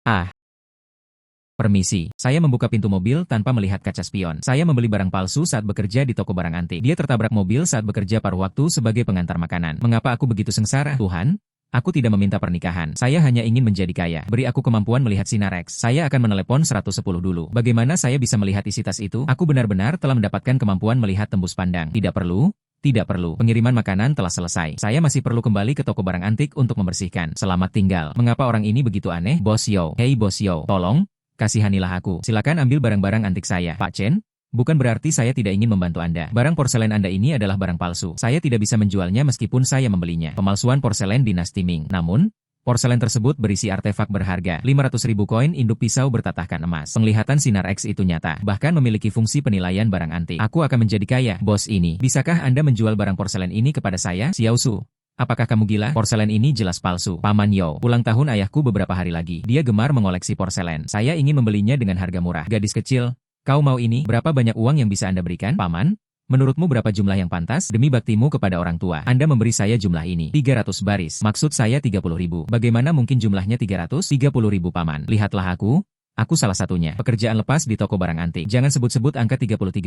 Ah, permisi. Saya membuka pintu mobil tanpa melihat kaca spion. Saya membeli barang palsu saat bekerja di toko barang antik. Dia tertabrak mobil saat bekerja paruh waktu sebagai pengantar makanan. Mengapa aku begitu sengsara? Tuhan, aku tidak meminta pernikahan. Saya hanya ingin menjadi kaya. Beri aku kemampuan melihat sinar X. Saya akan menelepon 110 dulu. Bagaimana saya bisa melihat isi tas itu? Aku benar-benar telah mendapatkan kemampuan melihat tembus pandang. Tidak perlu. Tidak perlu. Pengiriman makanan telah selesai. Saya masih perlu kembali ke toko barang antik untuk membersihkan. Selamat tinggal. Mengapa orang ini begitu aneh? Bos Yo. Hei Bos Yo. Tolong. Kasihanilah aku. Silakan ambil barang-barang antik saya. Pak Chen, bukan berarti saya tidak ingin membantu Anda. Barang porselen Anda ini adalah barang palsu. Saya tidak bisa menjualnya meskipun saya membelinya. Pemalsuan porselen dinasti Ming. Namun, porselen tersebut berisi artefak berharga. 500.000 koin induk pisau bertatahkan emas. Penglihatan sinar X itu nyata. Bahkan memiliki fungsi penilaian barang antik. Aku akan menjadi kaya, bos ini. Bisakah Anda menjual barang porselen ini kepada saya? Xiao Su. Apakah kamu gila? Porselen ini jelas palsu. Paman Yo, ulang tahun ayahku beberapa hari lagi. Dia gemar mengoleksi porselen. Saya ingin membelinya dengan harga murah. Gadis kecil, kau mau ini? Berapa banyak uang yang bisa Anda berikan? Paman? Menurutmu berapa jumlah yang pantas? Demi baktimu kepada orang tua, Anda memberi saya jumlah ini. 300 baris. Maksud saya 30.000. Bagaimana mungkin jumlahnya 330.000 paman? Lihatlah aku. Aku salah satunya. Pekerjaan lepas di toko barang antik. Jangan sebut-sebut angka 33.000.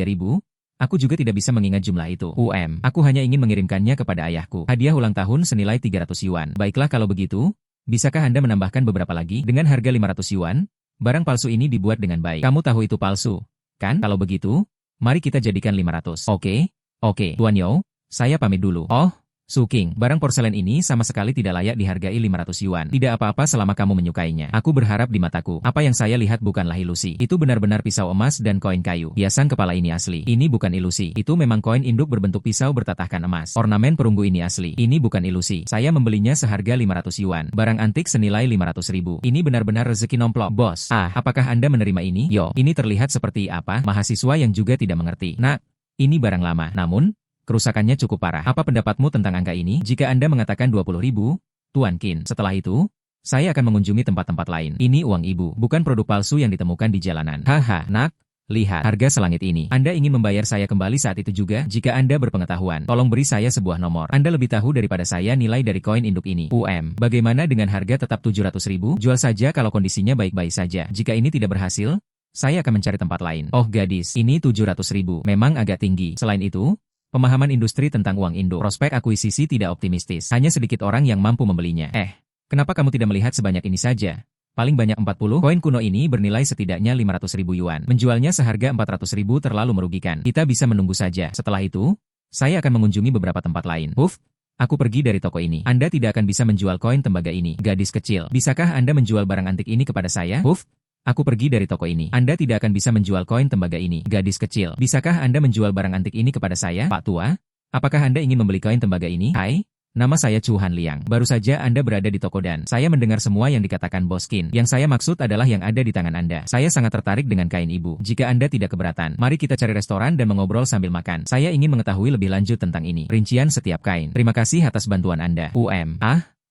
Aku juga tidak bisa mengingat jumlah itu. Aku hanya ingin mengirimkannya kepada ayahku. Hadiah ulang tahun senilai 300 yuan. Baiklah kalau begitu, bisakah Anda menambahkan beberapa lagi? Dengan harga 500 yuan, barang palsu ini dibuat dengan baik. Kamu tahu itu palsu, kan? Kalau begitu, mari kita jadikan 500. Oke, Tuan Yo, saya pamit dulu. Oh, Su King, barang porselen ini sama sekali tidak layak dihargai 500 yuan. Tidak apa-apa selama kamu menyukainya. Aku berharap di mataku. Apa yang saya lihat bukanlah ilusi. Itu benar-benar pisau emas dan koin kayu. Hiasan kepala ini asli. Ini bukan ilusi. Itu memang koin induk berbentuk pisau bertatahkan emas. Ornamen perunggu ini asli. Ini bukan ilusi. Saya membelinya seharga 500 yuan. Barang antik senilai 500.000. Ini benar-benar rezeki nomplok. Bos, apakah Anda menerima ini? Yo, ini terlihat seperti apa? Mahasiswa yang juga tidak mengerti. Nak, ini barang lama. Namun, kerusakannya cukup parah. Apa pendapatmu tentang angka ini? Jika Anda mengatakan 20.000, Tuan Qin, setelah itu, saya akan mengunjungi tempat-tempat lain. Ini uang ibu, bukan produk palsu yang ditemukan di jalanan. Haha, nak, lihat, harga selangit ini. Anda ingin membayar saya kembali saat itu juga? Jika Anda berpengetahuan, tolong beri saya sebuah nomor. Anda lebih tahu daripada saya nilai dari koin induk ini. Bagaimana dengan harga tetap 700.000? Jual saja kalau kondisinya baik-baik saja. Jika ini tidak berhasil, saya akan mencari tempat lain. Oh gadis, ini 700.000. Memang agak tinggi. Selain itu, pemahaman industri tentang uang induk, prospek akuisisi tidak optimistis. Hanya sedikit orang yang mampu membelinya. Kenapa kamu tidak melihat sebanyak ini saja? Paling banyak 40. Koin kuno ini bernilai setidaknya 500.000 yuan. Menjualnya seharga 400.000 terlalu merugikan. Kita bisa menunggu saja. Setelah itu, saya akan mengunjungi beberapa tempat lain. Aku pergi dari toko ini. Anda tidak akan bisa menjual koin tembaga ini. Gadis kecil, bisakah Anda menjual barang antik ini kepada saya? Aku pergi dari toko ini. Anda tidak akan bisa menjual koin tembaga ini. Gadis kecil, bisakah Anda menjual barang antik ini kepada saya? Pak tua, apakah Anda ingin membeli koin tembaga ini? Hai, nama saya Chu Han Liang. Baru saja Anda berada di toko dan saya mendengar semua yang dikatakan Bos Qin. Yang saya maksud adalah yang ada di tangan Anda. Saya sangat tertarik dengan kain ibu. Jika Anda tidak keberatan, mari kita cari restoran dan mengobrol sambil makan. Saya ingin mengetahui lebih lanjut tentang ini. Rincian setiap kain. Terima kasih atas bantuan Anda.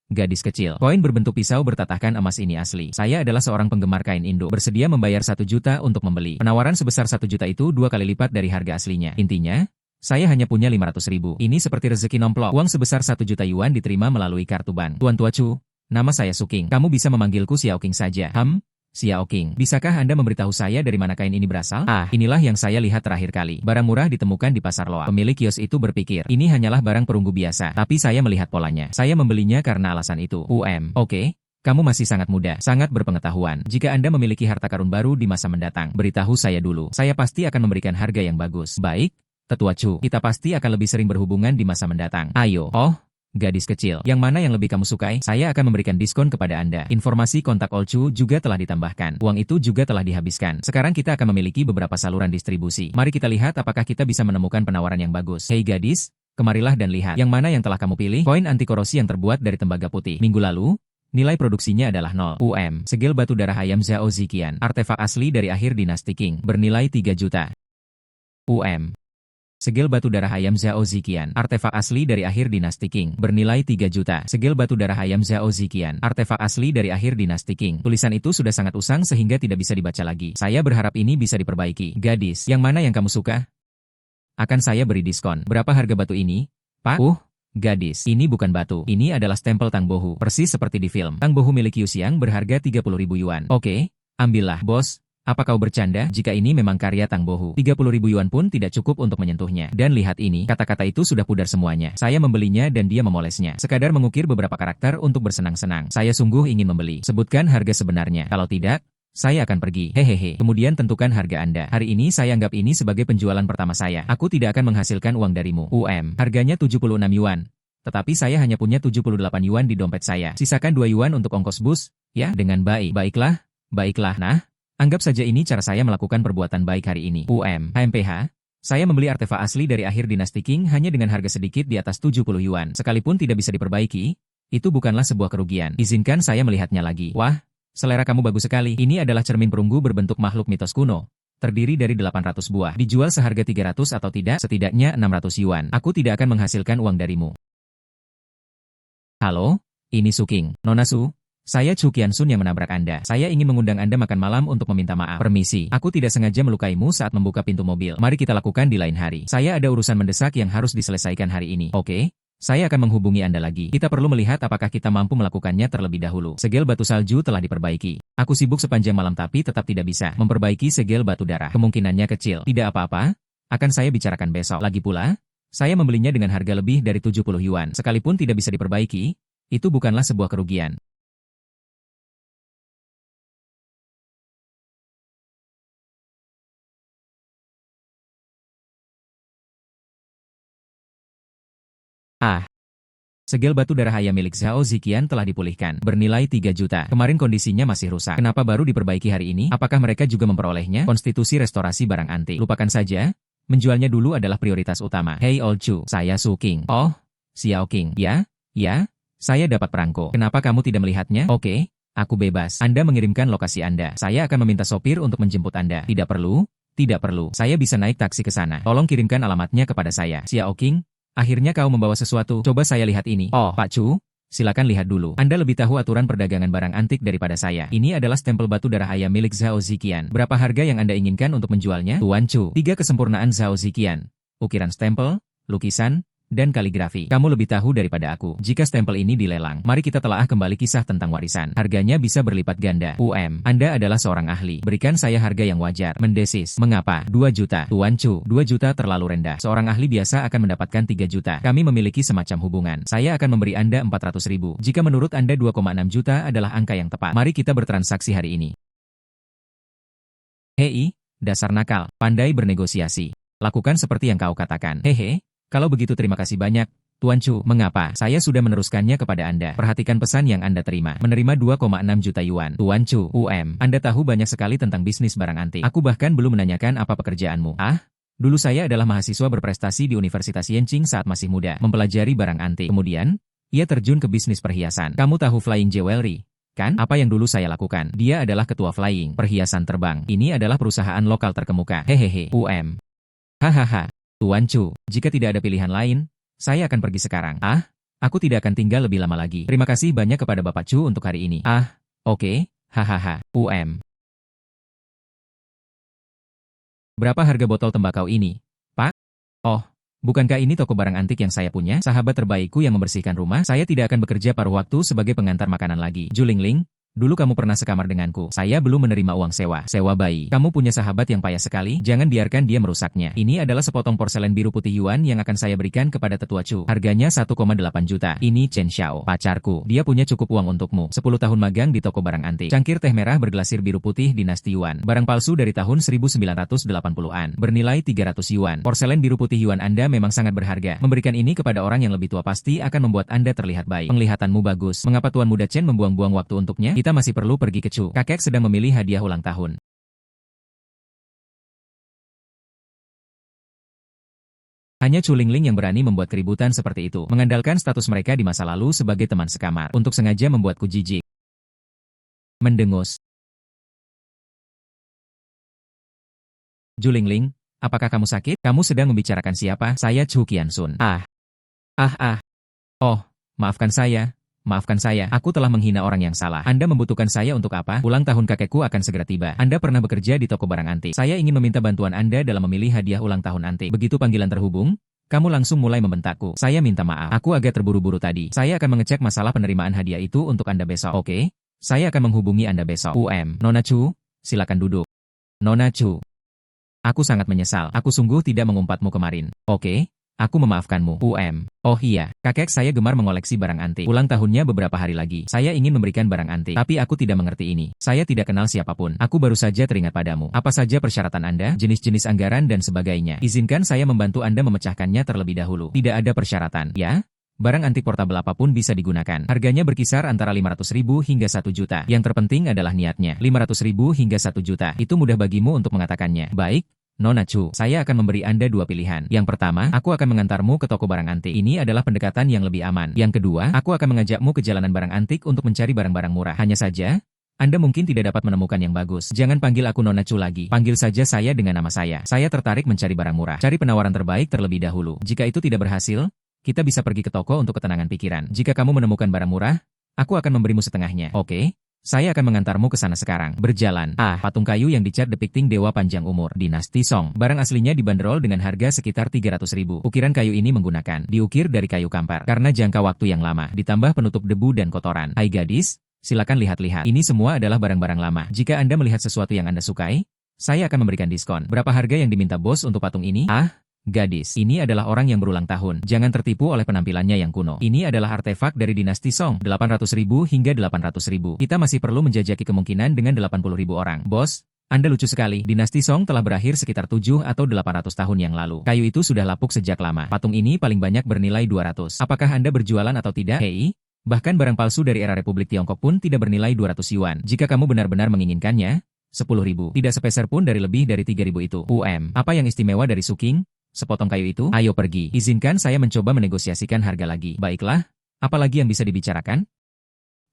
Gadis kecil, koin berbentuk pisau bertatahkan emas ini asli. Saya adalah seorang penggemar kain induk. Bersedia membayar 1 juta untuk membeli. Penawaran sebesar 1 juta itu 2 kali lipat dari harga aslinya. Intinya, saya hanya punya 500.000. Ini seperti rezeki nomplok. Uang sebesar 1 juta yuan diterima melalui kartu bank. Tuan Tua Chu, nama saya Su King. Kamu bisa memanggilku Xiao King saja. Xiao King, bisakah Anda memberitahu saya dari mana kain ini berasal? Inilah yang saya lihat terakhir kali. Barang murah ditemukan di pasar Loa. Pemilik kios itu berpikir, ini hanyalah barang perunggu biasa. Tapi saya melihat polanya. Saya membelinya karena alasan itu. Kamu masih sangat muda, sangat berpengetahuan. Jika Anda memiliki harta karun baru di masa mendatang, beritahu saya dulu. Saya pasti akan memberikan harga yang bagus. Baik, Tetua Chu, kita pasti akan lebih sering berhubungan di masa mendatang. Ayo. Gadis kecil, yang mana yang lebih kamu sukai? Saya akan memberikan diskon kepada Anda. Informasi kontak Olcu juga telah ditambahkan. Uang itu juga telah dihabiskan. Sekarang kita akan memiliki beberapa saluran distribusi. Mari kita lihat apakah kita bisa menemukan penawaran yang bagus. Hei gadis, kemarilah dan lihat. Yang mana yang telah kamu pilih? Koin anti korosi yang terbuat dari tembaga putih. Minggu lalu, nilai produksinya adalah 0. Segel batu darah ayam Zhao Ziqian. Artefak asli dari akhir dinasti Qing. Bernilai 3 juta. Segel batu darah ayam Zhao Ziqian. Artefak asli dari akhir dinasti Qing. Bernilai 3 juta. Segel batu darah ayam Zhao Ziqian. Artefak asli dari akhir dinasti Qing. Tulisan itu sudah sangat usang sehingga tidak bisa dibaca lagi. Saya berharap ini bisa diperbaiki. Gadis, yang mana yang kamu suka? Akan saya beri diskon. Berapa harga batu ini? Pak? Gadis, ini bukan batu. Ini adalah stempel Tang Bohu. Persis seperti di film. Tang Bohu milik Yu Xiang berharga 30.000 yuan. Oke, ambillah, bos. Apa kau bercanda? Jika ini memang karya Tang Bohu, 30.000 yuan pun tidak cukup untuk menyentuhnya. Dan lihat ini, kata-kata itu sudah pudar semuanya. Saya membelinya dan dia memolesnya. Sekadar mengukir beberapa karakter untuk bersenang-senang. Saya sungguh ingin membeli. Sebutkan harga sebenarnya. Kalau tidak, saya akan pergi. Hehehe. Kemudian tentukan harga Anda. Hari ini saya anggap ini sebagai penjualan pertama saya. Aku tidak akan menghasilkan uang darimu. Harganya 76 yuan. Tetapi saya hanya punya 78 yuan di dompet saya. Sisakan 2 yuan untuk ongkos bus. Ya, dengan baik. Baiklah. Nah, anggap saja ini cara saya melakukan perbuatan baik hari ini. HMPH. Saya membeli artefak asli dari akhir dinasti Qing hanya dengan harga sedikit di atas 70 yuan. Sekalipun tidak bisa diperbaiki, itu bukanlah sebuah kerugian. Izinkan saya melihatnya lagi. Wah, selera kamu bagus sekali. Ini adalah cermin perunggu berbentuk makhluk mitos kuno. Terdiri dari 800 buah. Dijual seharga 300 atau tidak, setidaknya 600 yuan. Aku tidak akan menghasilkan uang darimu. Halo, ini Su King. Nona Su, saya Chu Qiansun yang menabrak Anda. Saya ingin mengundang Anda makan malam untuk meminta maaf. Permisi, aku tidak sengaja melukaimu saat membuka pintu mobil. Mari kita lakukan di lain hari. Saya ada urusan mendesak yang harus diselesaikan hari ini. Oke? Saya akan menghubungi Anda lagi. Kita perlu melihat apakah kita mampu melakukannya terlebih dahulu. Segel batu salju telah diperbaiki. Aku sibuk sepanjang malam tapi tetap tidak bisa memperbaiki segel batu darah. Kemungkinannya kecil. Tidak apa-apa. Akan saya bicarakan besok. Lagi pula, saya membelinya dengan harga lebih dari 70 yuan. Sekalipun tidak bisa diperbaiki, itu bukanlah sebuah kerugian. Segel batu darah ayam milik Zhao Ziqian telah dipulihkan, bernilai 3 juta. Kemarin kondisinya masih rusak. Kenapa baru diperbaiki hari ini? Apakah mereka juga memperolehnya? Konstitusi restorasi barang antik. Lupakan saja, menjualnya dulu adalah prioritas utama. Hey Old Chu, saya Su King. Oh, Xiao King. Ya, saya dapat perangko. Kenapa kamu tidak melihatnya? Oke, aku bebas. Anda mengirimkan lokasi Anda. Saya akan meminta sopir untuk menjemput Anda. Tidak perlu. Saya bisa naik taksi ke sana. Tolong kirimkan alamatnya kepada saya. Xiao King. Akhirnya kau membawa sesuatu. Coba saya lihat ini. Oh, Pak Chu, silakan lihat dulu. Anda lebih tahu aturan perdagangan barang antik daripada saya. Ini adalah stempel batu darah ayam milik Zhao Ziqian. Berapa harga yang Anda inginkan untuk menjualnya? Tuan Chu, 3 kesempurnaan Zhao Ziqian. Ukiran stempel, lukisan, dan kaligrafi. Kamu lebih tahu daripada aku. Jika stempel ini dilelang, mari kita telaah kembali kisah tentang warisan. Harganya bisa berlipat ganda. Anda adalah seorang ahli. Berikan saya harga yang wajar. Mendesis. Mengapa? 2 juta. Tuan Chu, 2 juta terlalu rendah. Seorang ahli biasa akan mendapatkan 3 juta. Kami memiliki semacam hubungan. Saya akan memberi Anda 400 ribu. Jika menurut Anda 2,6 juta adalah angka yang tepat, mari kita bertransaksi hari ini. Hei, dasar nakal. Pandai bernegosiasi. Lakukan seperti yang kau katakan. Hehe. Kalau begitu terima kasih banyak, Tuan Chu. Mengapa? Saya sudah meneruskannya kepada Anda. Perhatikan pesan yang Anda terima. Menerima 2,6 juta yuan. Tuan Chu, Anda tahu banyak sekali tentang bisnis barang antik. Aku bahkan belum menanyakan apa pekerjaanmu. Dulu saya adalah mahasiswa berprestasi di Universitas Yenching saat masih muda, mempelajari barang antik. Kemudian, ia terjun ke bisnis perhiasan. Kamu tahu Flying Jewelry, kan? Apa yang dulu saya lakukan? Dia adalah ketua Flying, perhiasan terbang. Ini adalah perusahaan lokal terkemuka. Hehehe. Hahaha. Tuan Chu, jika tidak ada pilihan lain, saya akan pergi sekarang. Aku tidak akan tinggal lebih lama lagi. Terima kasih banyak kepada Bapak Chu untuk hari ini. Oke. Hahaha. Berapa harga botol tembakau ini, Pak? Oh, bukankah ini toko barang antik yang saya punya? Sahabat terbaikku yang membersihkan rumah, saya tidak akan bekerja paruh waktu sebagai pengantar makanan lagi. Julingling, dulu kamu pernah sekamar denganku. Saya belum menerima uang sewa. Sewa bayi. Kamu punya sahabat yang payah sekali. Jangan biarkan dia merusaknya. Ini adalah sepotong porselen biru putih yuan yang akan saya berikan kepada tetua Chu. Harganya 1,8 juta. Ini Chen Xiao, pacarku. Dia punya cukup uang untukmu. 10 tahun magang di toko barang antik. Cangkir teh merah berglasir biru putih dinasti Yuan. Barang palsu dari tahun 1980-an. Bernilai 300 yuan. Porselen biru putih yuan Anda memang sangat berharga. Memberikan ini kepada orang yang lebih tua pasti akan membuat Anda terlihat baik. Penglihatanmu bagus. Mengapa Tuan Muda Chen membuang-buang waktu untuknya? Kita masih perlu pergi ke Chu. Kakek sedang memilih hadiah ulang tahun. Hanya Chu Lingling yang berani membuat keributan seperti itu, mengandalkan status mereka di masa lalu sebagai teman sekamar, untuk sengaja membuatku jijik. Mendengus. Julingling, apakah kamu sakit? Kamu sedang membicarakan siapa? Saya Chu Qiansun. Oh, maafkan saya. Aku telah menghina orang yang salah. Anda membutuhkan saya untuk apa? Ulang tahun kakekku akan segera tiba. Anda pernah bekerja di toko barang antik. Saya ingin meminta bantuan Anda dalam memilih hadiah ulang tahun antik. Begitu panggilan terhubung, Kamu langsung mulai membentakku. Saya minta maaf. Aku agak terburu-buru tadi. Saya akan mengecek masalah penerimaan hadiah itu untuk Anda besok. Oke? Saya akan menghubungi Anda besok. Nona Chu, silakan duduk. Nona Chu. Aku sangat menyesal. Aku sungguh tidak mengumpatmu kemarin. Oke? Aku memaafkanmu. Oh iya, kakek saya gemar mengoleksi barang antik. Ulang tahunnya beberapa hari lagi. Saya ingin memberikan barang antik. Tapi aku tidak mengerti ini. Saya tidak kenal siapapun. Aku baru saja teringat padamu. Apa saja persyaratan Anda, jenis-jenis anggaran dan sebagainya. Izinkan saya membantu Anda memecahkannya terlebih dahulu. Tidak ada persyaratan, ya? Barang antik portabel apapun bisa digunakan. Harganya berkisar antara 500.000 hingga 1 juta. Yang terpenting adalah niatnya. 500.000 hingga 1 juta. Itu mudah bagimu untuk mengatakannya. Baik. Nona Chu, saya akan memberi Anda dua pilihan. Yang pertama, aku akan mengantarmu ke toko barang antik. Ini adalah pendekatan yang lebih aman. Yang kedua, aku akan mengajakmu ke jalanan barang antik untuk mencari barang-barang murah. Hanya saja, Anda mungkin tidak dapat menemukan yang bagus. Jangan panggil aku Nona Chu lagi. Panggil saja saya dengan nama saya. Saya tertarik mencari barang murah. Cari penawaran terbaik terlebih dahulu. Jika itu tidak berhasil, kita bisa pergi ke toko untuk ketenangan pikiran. Jika kamu menemukan barang murah, aku akan memberimu setengahnya. Oke? Saya akan mengantarmu ke sana sekarang. Berjalan. Patung kayu yang dicat depicting dewa panjang umur. Dinasti Song. Barang aslinya dibanderol dengan harga sekitar 300.000. Ukiran kayu ini diukir dari kayu kampar. Karena jangka waktu yang lama, ditambah penutup debu dan kotoran. Hai gadis, silakan lihat-lihat. Ini semua adalah barang-barang lama. Jika Anda melihat sesuatu yang Anda sukai, saya akan memberikan diskon. Berapa harga yang diminta bos untuk patung ini? Gadis, ini adalah orang yang berulang tahun. Jangan tertipu oleh penampilannya yang kuno. Ini adalah artefak dari dinasti Song. 800.000 hingga 800.000. Kita masih perlu menjajaki kemungkinan dengan 80.000 orang. Bos, Anda lucu sekali. Dinasti Song telah berakhir sekitar 7 atau 800 tahun yang lalu. Kayu itu sudah lapuk sejak lama. Patung ini paling banyak bernilai 200. Apakah Anda berjualan atau tidak? Hei, bahkan barang palsu dari era Republik Tiongkok pun tidak bernilai 200 yuan. Jika kamu benar-benar menginginkannya, 10.000. Tidak sepeser pun dari lebih dari 3.000 itu. Apa yang istimewa dari Suking? Sepotong kayu itu? Ayo pergi. Izinkan saya mencoba menegosiasikan harga lagi. Baiklah. Apalagi yang bisa dibicarakan?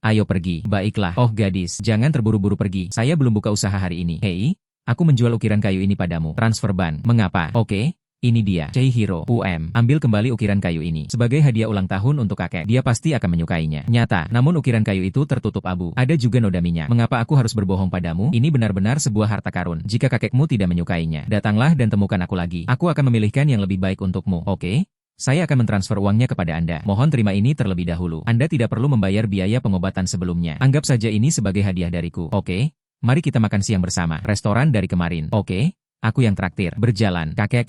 Ayo pergi. Baiklah. Oh gadis, jangan terburu-buru pergi. Saya belum buka usaha hari ini. Hei, aku menjual ukiran kayu ini padamu. Transfer ban. Mengapa? Oke. Ini dia, Chihiro. Ambil kembali ukiran kayu ini. Sebagai hadiah ulang tahun untuk kakek, dia pasti akan menyukainya. Nyata, namun ukiran kayu itu tertutup abu. Ada juga noda minyak. Mengapa aku harus berbohong padamu? Ini benar-benar sebuah harta karun. Jika kakekmu tidak menyukainya, datanglah dan temukan aku lagi. Aku akan memilihkan yang lebih baik untukmu. Oke? Saya akan mentransfer uangnya kepada Anda. Mohon terima ini terlebih dahulu. Anda tidak perlu membayar biaya pengobatan sebelumnya. Anggap saja ini sebagai hadiah dariku. Oke? Mari kita makan siang bersama. Restoran dari kemarin. Oke? Aku yang traktir. Berjalan. Kakek.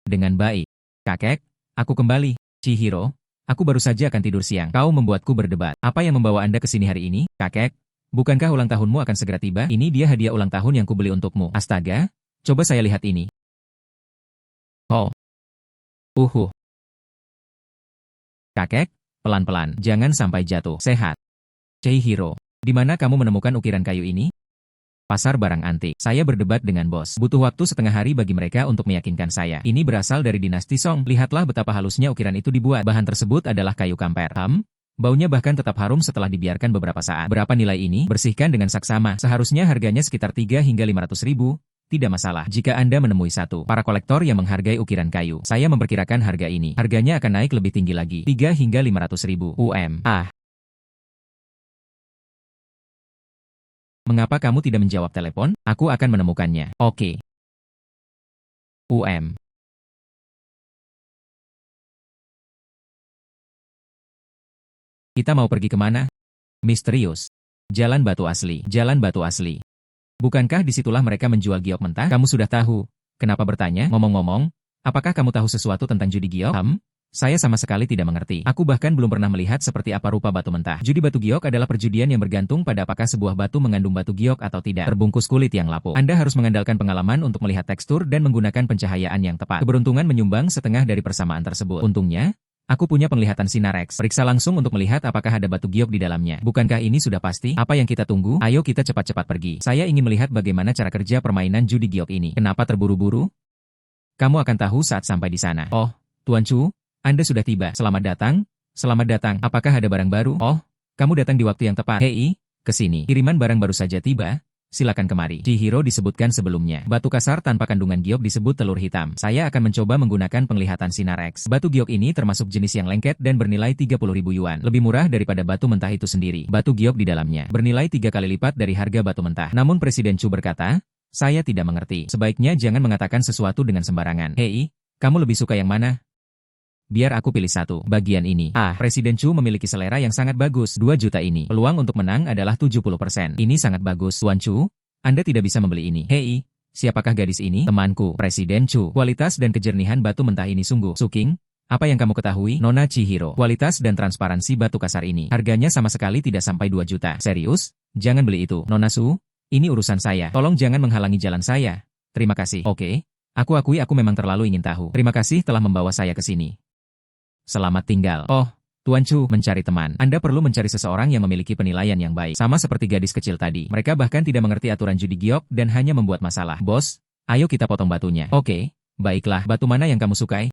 Dengan baik. Kakek, aku kembali. Chihiro, aku baru saja akan tidur siang. Kau membuatku berdebat. Apa yang membawa Anda ke sini hari ini? Kakek, bukankah ulang tahunmu akan segera tiba? Ini dia hadiah ulang tahun yang kubeli untukmu. Astaga, coba saya lihat ini. Oh. Kakek, pelan-pelan. Jangan sampai jatuh. Sehat. Chihiro, di mana kamu menemukan ukiran kayu ini? Pasar barang antik. Saya berdebat dengan bos. Butuh waktu setengah hari bagi mereka untuk meyakinkan saya. Ini berasal dari dinasti Song. Lihatlah betapa halusnya ukiran itu dibuat. Bahan tersebut adalah kayu kampar. Baunya bahkan tetap harum setelah dibiarkan beberapa saat. Berapa nilai ini? Bersihkan dengan saksama. Seharusnya harganya sekitar 3 hingga 500.000. Tidak masalah jika Anda menemui satu. Para kolektor yang menghargai ukiran kayu. Saya memperkirakan harga ini. Harganya akan naik lebih tinggi lagi. 3 hingga 500.000. Mengapa kamu tidak menjawab telepon? Aku akan menemukannya. Oke. Kita mau pergi kemana? Misterius. Jalan batu asli. Jalan batu asli. Bukankah disitulah mereka menjual giok mentah? Kamu sudah tahu. Kenapa bertanya? Ngomong-ngomong, apakah kamu tahu sesuatu tentang judi giok? Saya sama sekali tidak mengerti. Aku bahkan belum pernah melihat seperti apa rupa batu mentah. Judi batu giok adalah perjudian yang bergantung pada apakah sebuah batu mengandung batu giok atau tidak. Terbungkus kulit yang lapuk. Anda harus mengandalkan pengalaman untuk melihat tekstur dan menggunakan pencahayaan yang tepat. Keberuntungan menyumbang setengah dari persamaan tersebut. Untungnya, aku punya penglihatan sinar X. Periksa langsung untuk melihat apakah ada batu giok di dalamnya. Bukankah ini sudah pasti? Apa yang kita tunggu? Ayo kita cepat-cepat pergi. Saya ingin melihat bagaimana cara kerja permainan judi giok ini. Kenapa terburu-buru? Kamu akan tahu saat sampai di sana. Oh, Tuan Chu, Anda sudah tiba. Selamat datang. Selamat datang. Apakah ada barang baru? Oh, kamu datang di waktu yang tepat. Hei, kesini. Kiriman barang baru saja tiba. Silakan kemari. Chihiro disebutkan sebelumnya. Batu kasar tanpa kandungan giok disebut telur hitam. Saya akan mencoba menggunakan penglihatan sinar X. Batu giok ini termasuk jenis yang lengket dan bernilai 30.000 yuan. Lebih murah daripada batu mentah itu sendiri. Batu giok di dalamnya bernilai 3 kali lipat dari harga batu mentah. Namun Presiden Chu berkata, saya tidak mengerti. Sebaiknya jangan mengatakan sesuatu dengan sembarangan. Hei, Kamu lebih suka yang mana? Biar aku pilih satu. Bagian ini. Presiden Chu memiliki selera yang sangat bagus. 2 juta ini. Peluang untuk menang adalah 70%. Ini sangat bagus. Tuan Chu, Anda tidak bisa membeli ini. Hei, siapakah gadis ini? Temanku, Presiden Chu. Kualitas dan kejernihan batu mentah ini sungguh. Suking, apa yang kamu ketahui? Nona Chihiro. Kualitas dan transparansi batu kasar ini. Harganya sama sekali tidak sampai 2 juta. Serius? Jangan beli itu. Nona Su, ini urusan saya. Tolong jangan menghalangi jalan saya. Terima kasih. Oke. Aku akui aku memang terlalu ingin tahu. Terima kasih telah membawa saya ke sini. Selamat tinggal. Oh, Tuan Chu, mencari teman. Anda perlu mencari seseorang yang memiliki penilaian yang baik. Sama seperti gadis kecil tadi. Mereka bahkan tidak mengerti aturan judi giok dan hanya membuat masalah. Bos, ayo kita potong batunya. Oke, baiklah. Batu mana yang kamu sukai?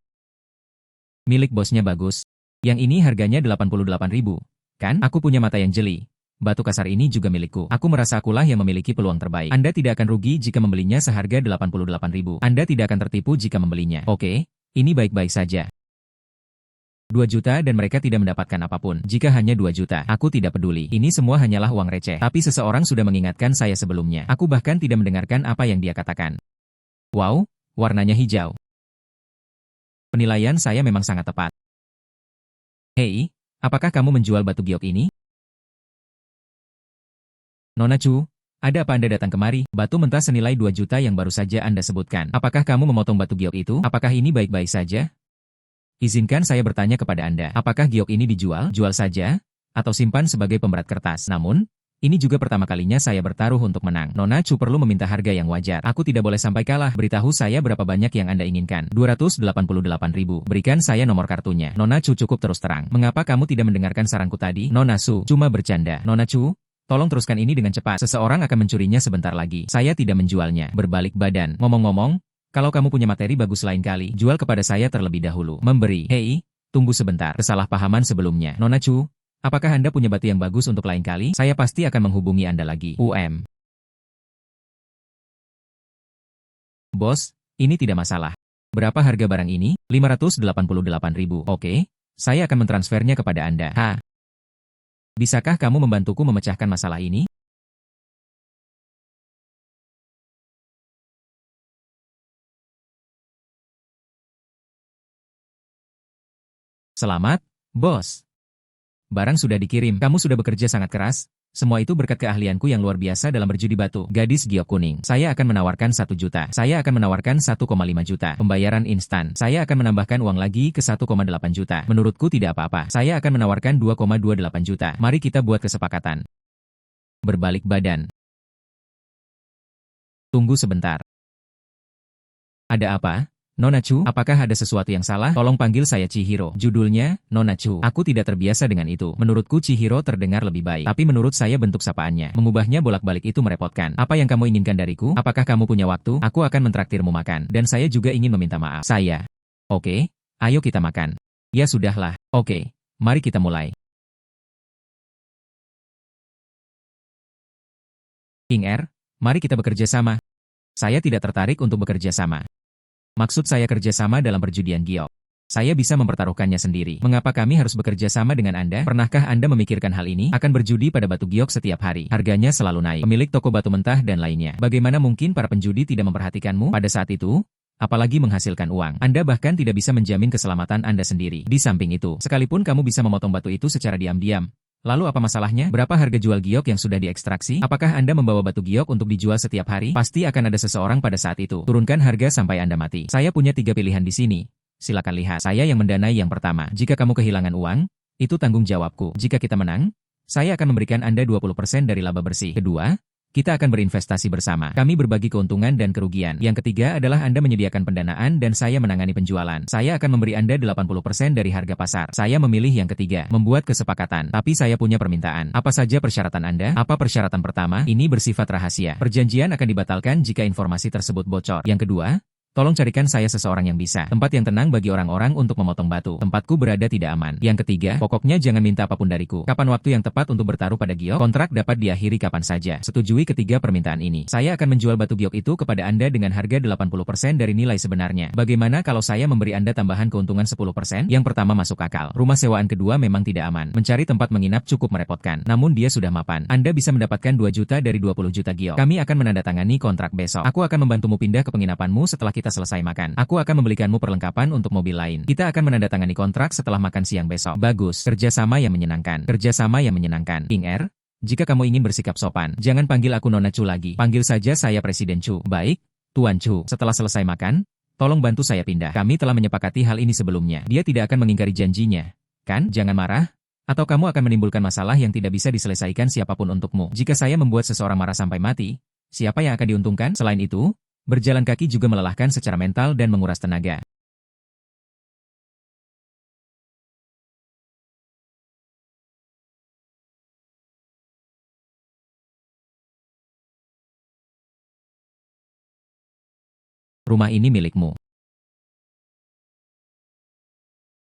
Milik bosnya bagus. Yang ini harganya 88.000. Kan? Aku punya mata yang jeli. Batu kasar ini juga milikku. Aku merasa akulah yang memiliki peluang terbaik. Anda tidak akan rugi jika membelinya seharga 88.000. Anda tidak akan tertipu jika membelinya. Oke, ini baik-baik saja. 2 juta dan mereka tidak mendapatkan apapun. Jika hanya 2 juta, aku tidak peduli. Ini semua hanyalah uang receh. Tapi seseorang sudah mengingatkan saya sebelumnya. Aku bahkan tidak mendengarkan apa yang dia katakan. Wow, warnanya hijau. Penilaian saya memang sangat tepat. Hei, apakah kamu menjual batu giok ini? Nona Chu, ada apa Anda datang kemari? Batu mentah senilai 2 juta yang baru saja Anda sebutkan. Apakah kamu memotong batu giok itu? Apakah ini baik-baik saja? Izinkan saya bertanya kepada Anda, apakah giok ini dijual? Jual saja? Atau simpan sebagai pemberat kertas? Namun, ini juga pertama kalinya saya bertaruh untuk menang. Nona Chu perlu meminta harga yang wajar. Aku tidak boleh sampai kalah. Beritahu saya berapa banyak yang Anda inginkan. 288.000. Berikan saya nomor kartunya. Nona Chu cukup terus terang. Mengapa kamu tidak mendengarkan saranku tadi? Nona Su, cuma bercanda. Nona Chu, tolong teruskan ini dengan cepat. Seseorang akan mencurinya sebentar lagi. Saya tidak menjualnya. Berbalik badan. Ngomong-ngomong, kalau kamu punya materi bagus lain kali, jual kepada saya terlebih dahulu. Memberi. Hei, tunggu sebentar. Kesalahpahaman sebelumnya. Nona Chu, apakah Anda punya batu yang bagus untuk lain kali? Saya pasti akan menghubungi Anda lagi. Bos, ini tidak masalah. Berapa harga barang ini? 588.000. Oke, saya akan mentransfernya kepada Anda. Bisakah kamu membantuku memecahkan masalah ini? Selamat, bos. Barang sudah dikirim. Kamu sudah bekerja sangat keras. Semua itu berkat keahlianku yang luar biasa dalam berjudi batu. Gadis giok kuning. Saya akan menawarkan 1 juta. Saya akan menawarkan 1,5 juta. Pembayaran instan. Saya akan menambahkan uang lagi ke 1,8 juta. Menurutku tidak apa-apa. Saya akan menawarkan 2,28 juta. Mari kita buat kesepakatan. Berbalik badan. Tunggu sebentar. Ada apa? Nona Chu, apakah ada sesuatu yang salah? Tolong panggil saya Chihiro. Judulnya, Nona Chu. Aku tidak terbiasa dengan itu. Menurutku Chihiro terdengar lebih baik. Tapi menurut saya bentuk sapaannya. Mengubahnya bolak-balik itu merepotkan. Apa yang kamu inginkan dariku? Apakah kamu punya waktu? Aku akan mentraktirmu makan. Dan saya juga ingin meminta maaf. Saya. Oke, ayo kita makan. Ya sudahlah. Oke, mari kita mulai. King Er, mari kita bekerja sama. Saya tidak tertarik untuk bekerja sama. Maksud saya kerjasama dalam perjudian giok. Saya bisa mempertaruhkannya sendiri. Mengapa kami harus bekerja sama dengan Anda? Pernahkah Anda memikirkan hal ini? Akan berjudi pada batu giok setiap hari. Harganya selalu naik. Pemilik toko batu mentah dan lainnya. Bagaimana mungkin para penjudi tidak memperhatikanmu pada saat itu? Apalagi menghasilkan uang. Anda bahkan tidak bisa menjamin keselamatan Anda sendiri. Di samping itu, sekalipun kamu bisa memotong batu itu secara diam-diam, lalu apa masalahnya? Berapa harga jual giok yang sudah diekstraksi? Apakah Anda membawa batu giok untuk dijual setiap hari? Pasti akan ada seseorang pada saat itu. Turunkan harga sampai Anda mati. Saya punya 3 pilihan di sini. Silakan lihat. Saya yang mendanai yang pertama. Jika kamu kehilangan uang, itu tanggung jawabku. Jika kita menang, saya akan memberikan Anda 20% dari laba bersih. Kedua, kita akan berinvestasi bersama. Kami berbagi keuntungan dan kerugian. Yang ketiga adalah Anda menyediakan pendanaan dan saya menangani penjualan. Saya akan memberi Anda 80% dari harga pasar. Saya memilih yang ketiga, membuat kesepakatan. Tapi saya punya permintaan. Apa saja persyaratan Anda? Apa persyaratan pertama? Ini bersifat rahasia. Perjanjian akan dibatalkan jika informasi tersebut bocor. Yang kedua, tolong carikan saya seseorang yang bisa. Tempat yang tenang bagi orang-orang untuk memotong batu. Tempatku berada tidak aman. Yang ketiga, pokoknya jangan minta apapun dariku. Kapan waktu yang tepat untuk bertaruh pada giok? Kontrak dapat diakhiri kapan saja. Setujui ketiga permintaan ini. Saya akan menjual batu giok itu kepada Anda dengan harga 80% dari nilai sebenarnya. Bagaimana kalau saya memberi Anda tambahan keuntungan 10%? Yang pertama masuk akal. Rumah sewaan kedua memang tidak aman. Mencari tempat menginap cukup merepotkan. Namun dia sudah mapan. Anda bisa mendapatkan 2 juta dari 20 juta giok. Kami akan menandatangani kontrak besok. Aku akan membantumu pindah ke penginapanmu setelah kita kita selesai makan, aku akan membelikanmu perlengkapan untuk mobil lain. Kita akan menandatangani kontrak setelah makan siang besok. Bagus, kerjasama yang menyenangkan. Kerjasama yang menyenangkan. King Er, jika kamu ingin bersikap sopan, jangan panggil aku Nona Chu lagi. Panggil saja saya Presiden Chu. Baik, Tuan Chu. Setelah selesai makan, tolong bantu saya pindah. Kami telah menyepakati hal ini sebelumnya. Dia tidak akan mengingkari janjinya. Kan? Jangan marah. Atau kamu akan menimbulkan masalah yang tidak bisa diselesaikan siapapun untukmu. Jika saya membuat seseorang marah sampai mati, siapa yang akan diuntungkan? Selain itu, berjalan kaki juga melelahkan secara mental dan menguras tenaga. Rumah ini milikmu.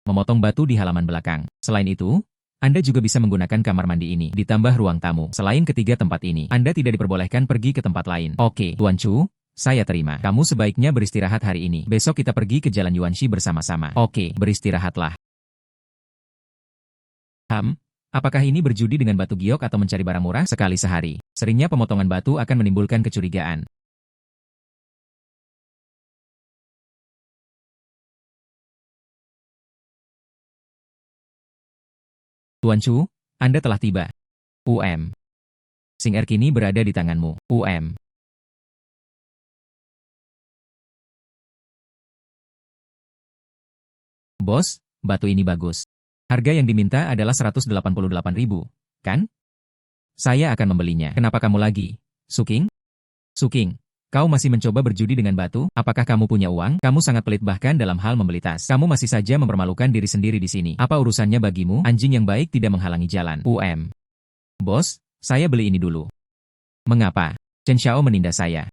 Memotong batu di halaman belakang. Selain itu, Anda juga bisa menggunakan kamar mandi ini, ditambah ruang tamu. Selain ketiga tempat ini, Anda tidak diperbolehkan pergi ke tempat lain. Oke, Tuan Chu, saya terima. Kamu sebaiknya beristirahat hari ini. Besok kita pergi ke Jalan Yuanxi bersama-sama. Oke, beristirahatlah. Apakah ini berjudi dengan batu giok atau mencari barang murah sekali sehari? Seringnya pemotongan batu akan menimbulkan kecurigaan. Tuan Chu, Anda telah tiba. Sing Er kini berada di tanganmu. Bos, batu ini bagus. Harga yang diminta adalah 188.000, kan? Saya akan membelinya. Kenapa kamu lagi? Suking? Suking, kau masih mencoba berjudi dengan batu? Apakah kamu punya uang? Kamu sangat pelit bahkan dalam hal membeli tas. Kamu masih saja mempermalukan diri sendiri di sini. Apa urusannya bagimu? Anjing yang baik tidak menghalangi jalan. Bos, saya beli ini dulu. Mengapa? Chen Xiao menindas saya.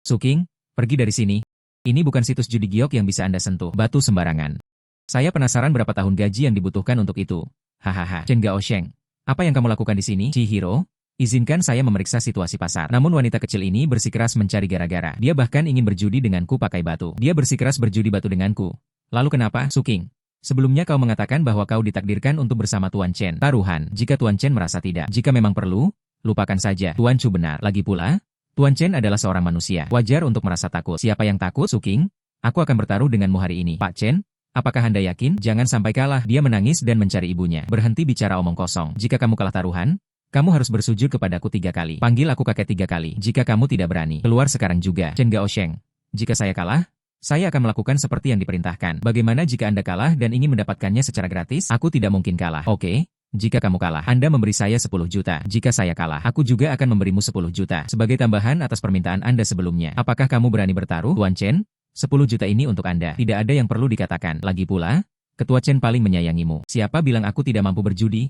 Suking, pergi dari sini. Ini bukan situs judi giok yang bisa Anda sentuh. Batu sembarangan. Saya penasaran berapa tahun gaji yang dibutuhkan untuk itu. Hahaha. Chen Gaosheng, apa yang kamu lakukan di sini? Chihiro, izinkan saya memeriksa situasi pasar. Namun wanita kecil ini bersikeras mencari gara-gara. Dia bahkan ingin berjudi denganku pakai batu. Dia bersikeras berjudi batu denganku. Lalu kenapa? Suking, sebelumnya kau mengatakan bahwa kau ditakdirkan untuk bersama Tuan Chen. Taruhan, jika Tuan Chen merasa tidak. Jika memang perlu, lupakan saja. Tuan Chu benar. Lagi pula, Tuan Chen adalah seorang manusia. Wajar untuk merasa takut. Siapa yang takut? Suking, aku akan bertaruh denganmu hari ini. Pak Chen, apakah Anda yakin? Jangan sampai kalah. Dia menangis dan mencari ibunya. Berhenti bicara omong kosong. Jika kamu kalah taruhan, kamu harus bersujud kepadaku 3 kali. Panggil aku kakek 3 kali. Jika kamu tidak berani, keluar sekarang juga. Chen Gaosheng, jika saya kalah, saya akan melakukan seperti yang diperintahkan. Bagaimana jika Anda kalah dan ingin mendapatkannya secara gratis? Aku tidak mungkin kalah. Oke. Jika kamu kalah, Anda memberi saya 10 juta. Jika saya kalah, aku juga akan memberimu 10 juta. Sebagai tambahan atas permintaan Anda sebelumnya. Apakah kamu berani bertaruh? Tuan Chen, 10 juta ini untuk Anda. Tidak ada yang perlu dikatakan. Lagi pula, Ketua Chen paling menyayangimu. Siapa bilang aku tidak mampu berjudi?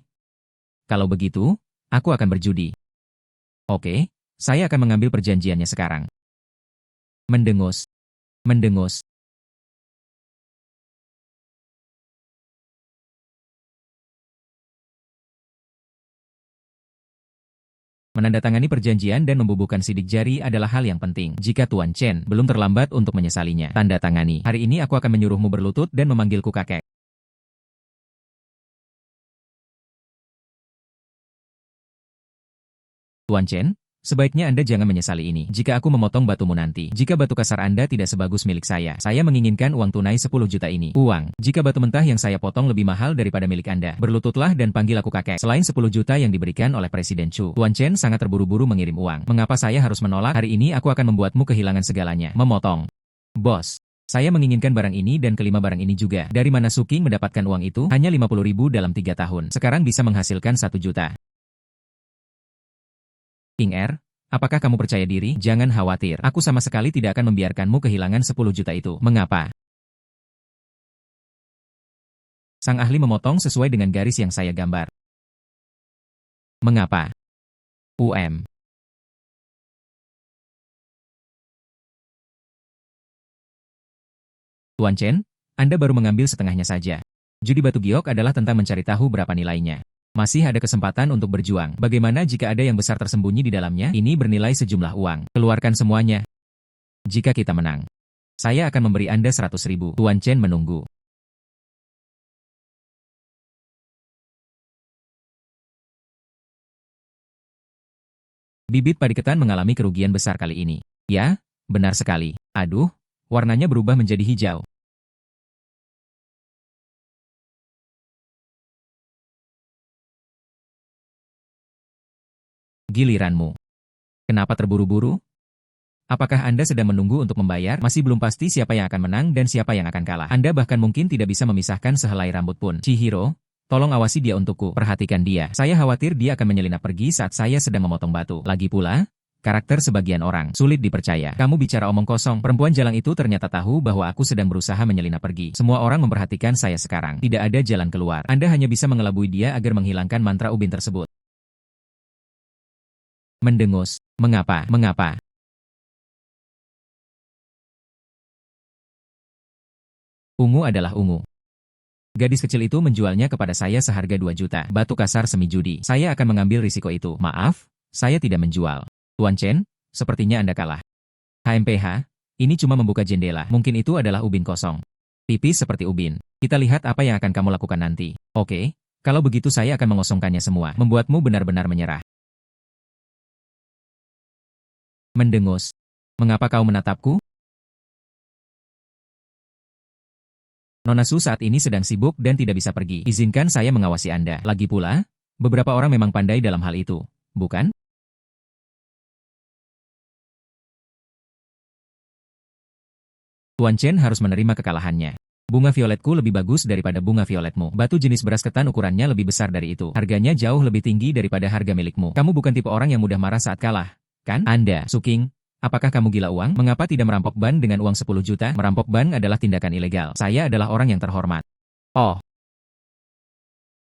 Kalau begitu, aku akan berjudi. Oke, saya akan mengambil perjanjiannya sekarang. Mendengus. Mendengus. Menandatangani perjanjian dan membubuhkan sidik jari adalah hal yang penting. Jika Tuan Chen belum terlambat untuk menyesalinya. Tanda tangani. Hari ini aku akan menyuruhmu berlutut dan memanggilku kakek. Tuan Chen, sebaiknya Anda jangan menyesali ini. Jika aku memotong batumu nanti, jika batu kasar Anda tidak sebagus milik saya menginginkan uang tunai 10 juta ini. Uang, jika batu mentah yang saya potong lebih mahal daripada milik Anda. Berlututlah dan panggil aku kakek. Selain 10 juta yang diberikan oleh Presiden Chu, Tuan Chen sangat terburu-buru mengirim uang. Mengapa saya harus menolak? Hari ini aku akan membuatmu kehilangan segalanya. Memotong. Bos, saya menginginkan barang ini dan kelima barang ini juga. Dari mana Suking mendapatkan uang itu? Hanya 50.000 dalam 3 tahun. Sekarang bisa menghasilkan 1 juta. King Er, apakah kamu percaya diri? Jangan khawatir. Aku sama sekali tidak akan membiarkanmu kehilangan 10 juta itu. Mengapa? Sang ahli memotong sesuai dengan garis yang saya gambar. Mengapa? Tuan Chen, Anda baru mengambil setengahnya saja. Judi batu giok adalah tentang mencari tahu berapa nilainya. Masih ada kesempatan untuk berjuang. Bagaimana jika ada yang besar tersembunyi di dalamnya? Ini bernilai sejumlah uang. Keluarkan semuanya. Jika kita menang, saya akan memberi Anda 100.000. Tuan Chen menunggu. Bibit padi ketan mengalami kerugian besar kali ini. Ya, benar sekali. Aduh, warnanya berubah menjadi hijau. Giliranmu. Kenapa terburu-buru? Apakah Anda sedang menunggu untuk membayar? Masih belum pasti siapa yang akan menang dan siapa yang akan kalah. Anda bahkan mungkin tidak bisa memisahkan sehelai rambut pun. Chihiro, tolong awasi dia untukku. Perhatikan dia. Saya khawatir dia akan menyelinap pergi saat saya sedang memotong batu. Lagi pula, karakter sebagian orang sulit dipercaya. Kamu bicara omong kosong. Perempuan jalang itu ternyata tahu bahwa aku sedang berusaha menyelinap pergi. Semua orang memperhatikan saya sekarang. Tidak ada jalan keluar. Anda hanya bisa mengelabui dia agar menghilangkan mantra ubin tersebut. Mendengus. Mengapa? Mengapa? Ungu adalah ungu. Gadis kecil itu menjualnya kepada saya seharga 2 juta. Batu kasar semi judi. Saya akan mengambil risiko itu. Maaf, saya tidak menjual. Tuan Chen, sepertinya Anda kalah. HMPH, ini cuma membuka jendela. Mungkin itu adalah ubin kosong. Tipis seperti ubin. Kita lihat apa yang akan kamu lakukan nanti. Oke, kalau begitu saya akan mengosongkannya semua. Membuatmu benar-benar menyerah. Mendengus. Mengapa kau menatapku? Nona Su saat ini sedang sibuk dan tidak bisa pergi. Izinkan saya mengawasi Anda. Lagi pula, beberapa orang memang pandai dalam hal itu, bukan? Tuan Chen harus menerima kekalahannya. Bunga violetku lebih bagus daripada bunga violetmu. Batu jenis beras ketan ukurannya lebih besar dari itu. Harganya jauh lebih tinggi daripada harga milikmu. Kamu bukan tipe orang yang mudah marah saat kalah, kan? Anda, Suking, apakah kamu gila uang? Mengapa tidak merampok ban dengan uang 10 juta? Merampok ban adalah tindakan ilegal. Saya adalah orang yang terhormat. Oh,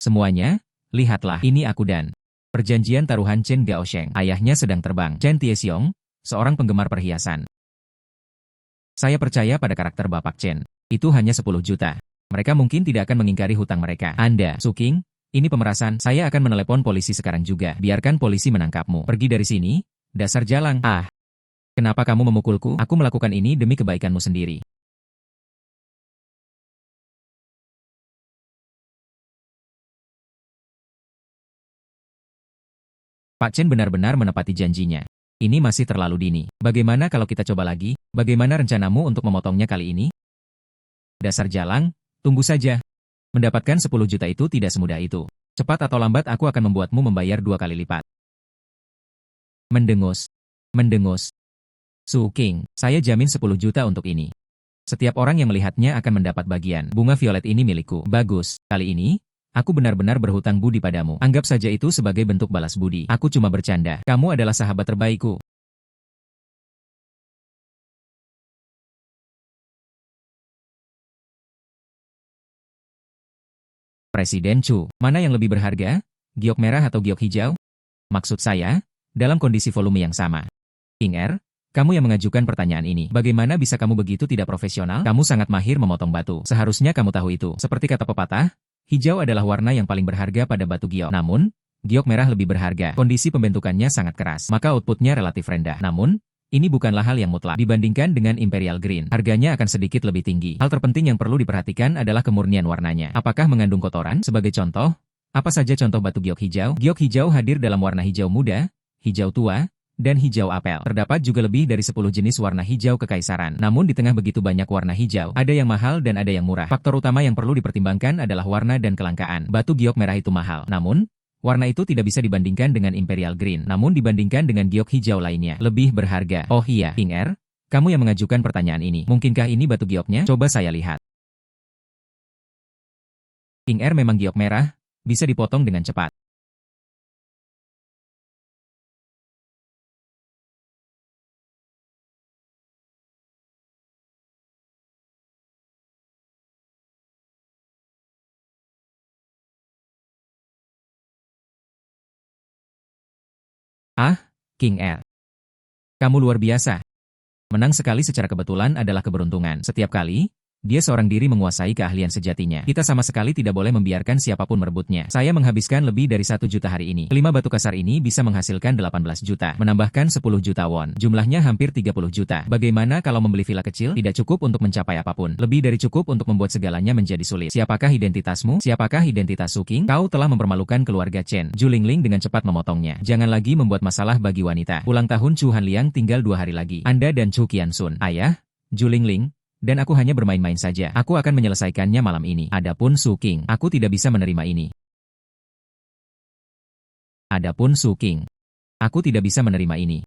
semuanya, lihatlah, ini aku dan perjanjian taruhan Chen Gaosheng. Ayahnya sedang terbang. Chen Tiexiong, seorang penggemar perhiasan. Saya percaya pada karakter Bapak Chen. Itu hanya 10 juta. Mereka mungkin tidak akan mengingkari hutang mereka. Anda, Suking, ini pemerasan. Saya akan menelepon polisi sekarang juga. Biarkan polisi menangkapmu. Pergi dari sini, dasar jalang. Ah, kenapa kamu memukulku? Aku melakukan ini demi kebaikanmu sendiri. Pak Chen benar-benar menepati janjinya. Ini masih terlalu dini. Bagaimana kalau kita coba lagi? Bagaimana rencanamu untuk memotongnya kali ini? Dasar jalang, tunggu saja. Mendapatkan 10 juta itu tidak semudah itu. Cepat atau lambat aku akan membuatmu membayar 2 kali lipat. Mendengus. Mendengus. Su King, saya jamin 10 juta untuk ini. Setiap orang yang melihatnya akan mendapat bagian. Bunga violet ini milikku. Bagus. Kali ini, aku benar-benar berhutang budi padamu. Anggap saja itu sebagai bentuk balas budi. Aku cuma bercanda. Kamu adalah sahabat terbaikku. Presiden Chu, mana yang lebih berharga? Giok merah atau giok hijau? Maksud saya, dalam kondisi volume yang sama. King Er, kamu yang mengajukan pertanyaan ini. Bagaimana bisa kamu begitu tidak profesional? Kamu sangat mahir memotong batu. Seharusnya kamu tahu itu. Seperti kata pepatah, hijau adalah warna yang paling berharga pada batu giok. Namun, giok merah lebih berharga. Kondisi pembentukannya sangat keras, maka outputnya relatif rendah. Namun, ini bukanlah hal yang mutlak. Dibandingkan dengan Imperial Green, harganya akan sedikit lebih tinggi. Hal terpenting yang perlu diperhatikan adalah kemurnian warnanya. Apakah mengandung kotoran? Sebagai contoh, apa saja contoh batu giok hijau? Giok hijau hadir dalam warna hijau muda, hijau tua, dan hijau apel. Terdapat juga lebih dari 10 jenis warna hijau kekaisaran. Namun di tengah begitu banyak warna hijau, ada yang mahal dan ada yang murah. Faktor utama yang perlu dipertimbangkan adalah warna dan kelangkaan. Batu giok merah itu mahal. Namun, warna itu tidak bisa dibandingkan dengan Imperial Green. Namun dibandingkan dengan giok hijau lainnya, lebih berharga. Oh iya, King Er, kamu yang mengajukan pertanyaan ini. Mungkinkah ini batu gioknya? Coba saya lihat. King Er memang giok merah, bisa dipotong dengan cepat. Ah, King Er, kamu luar biasa. Menang sekali secara kebetulan adalah keberuntungan. Setiap kali, Dia seorang diri menguasai keahlian sejatinya. Kita sama sekali tidak boleh membiarkan siapapun merebutnya. Saya menghabiskan lebih dari 1 juta hari ini. 5 batu kasar ini bisa menghasilkan 18 juta. Menambahkan 10 juta won. Jumlahnya hampir 30 juta. Bagaimana kalau membeli villa kecil? Tidak cukup untuk mencapai apapun. Lebih dari cukup untuk membuat segalanya menjadi sulit. Siapakah identitasmu? Siapakah identitas Su King? Kau telah mempermalukan keluarga Chen. Zhu Lingling dengan cepat memotongnya. Jangan lagi membuat masalah bagi wanita. Ulang tahun Chu Hanliang tinggal 2 hari lagi. Anda dan Chu Qiansun. Ayah? Zhu Lingling? Dan aku hanya bermain-main saja. Aku akan menyelesaikannya malam ini. Adapun Su King, aku tidak bisa menerima ini. Adapun Su King, aku tidak bisa menerima ini.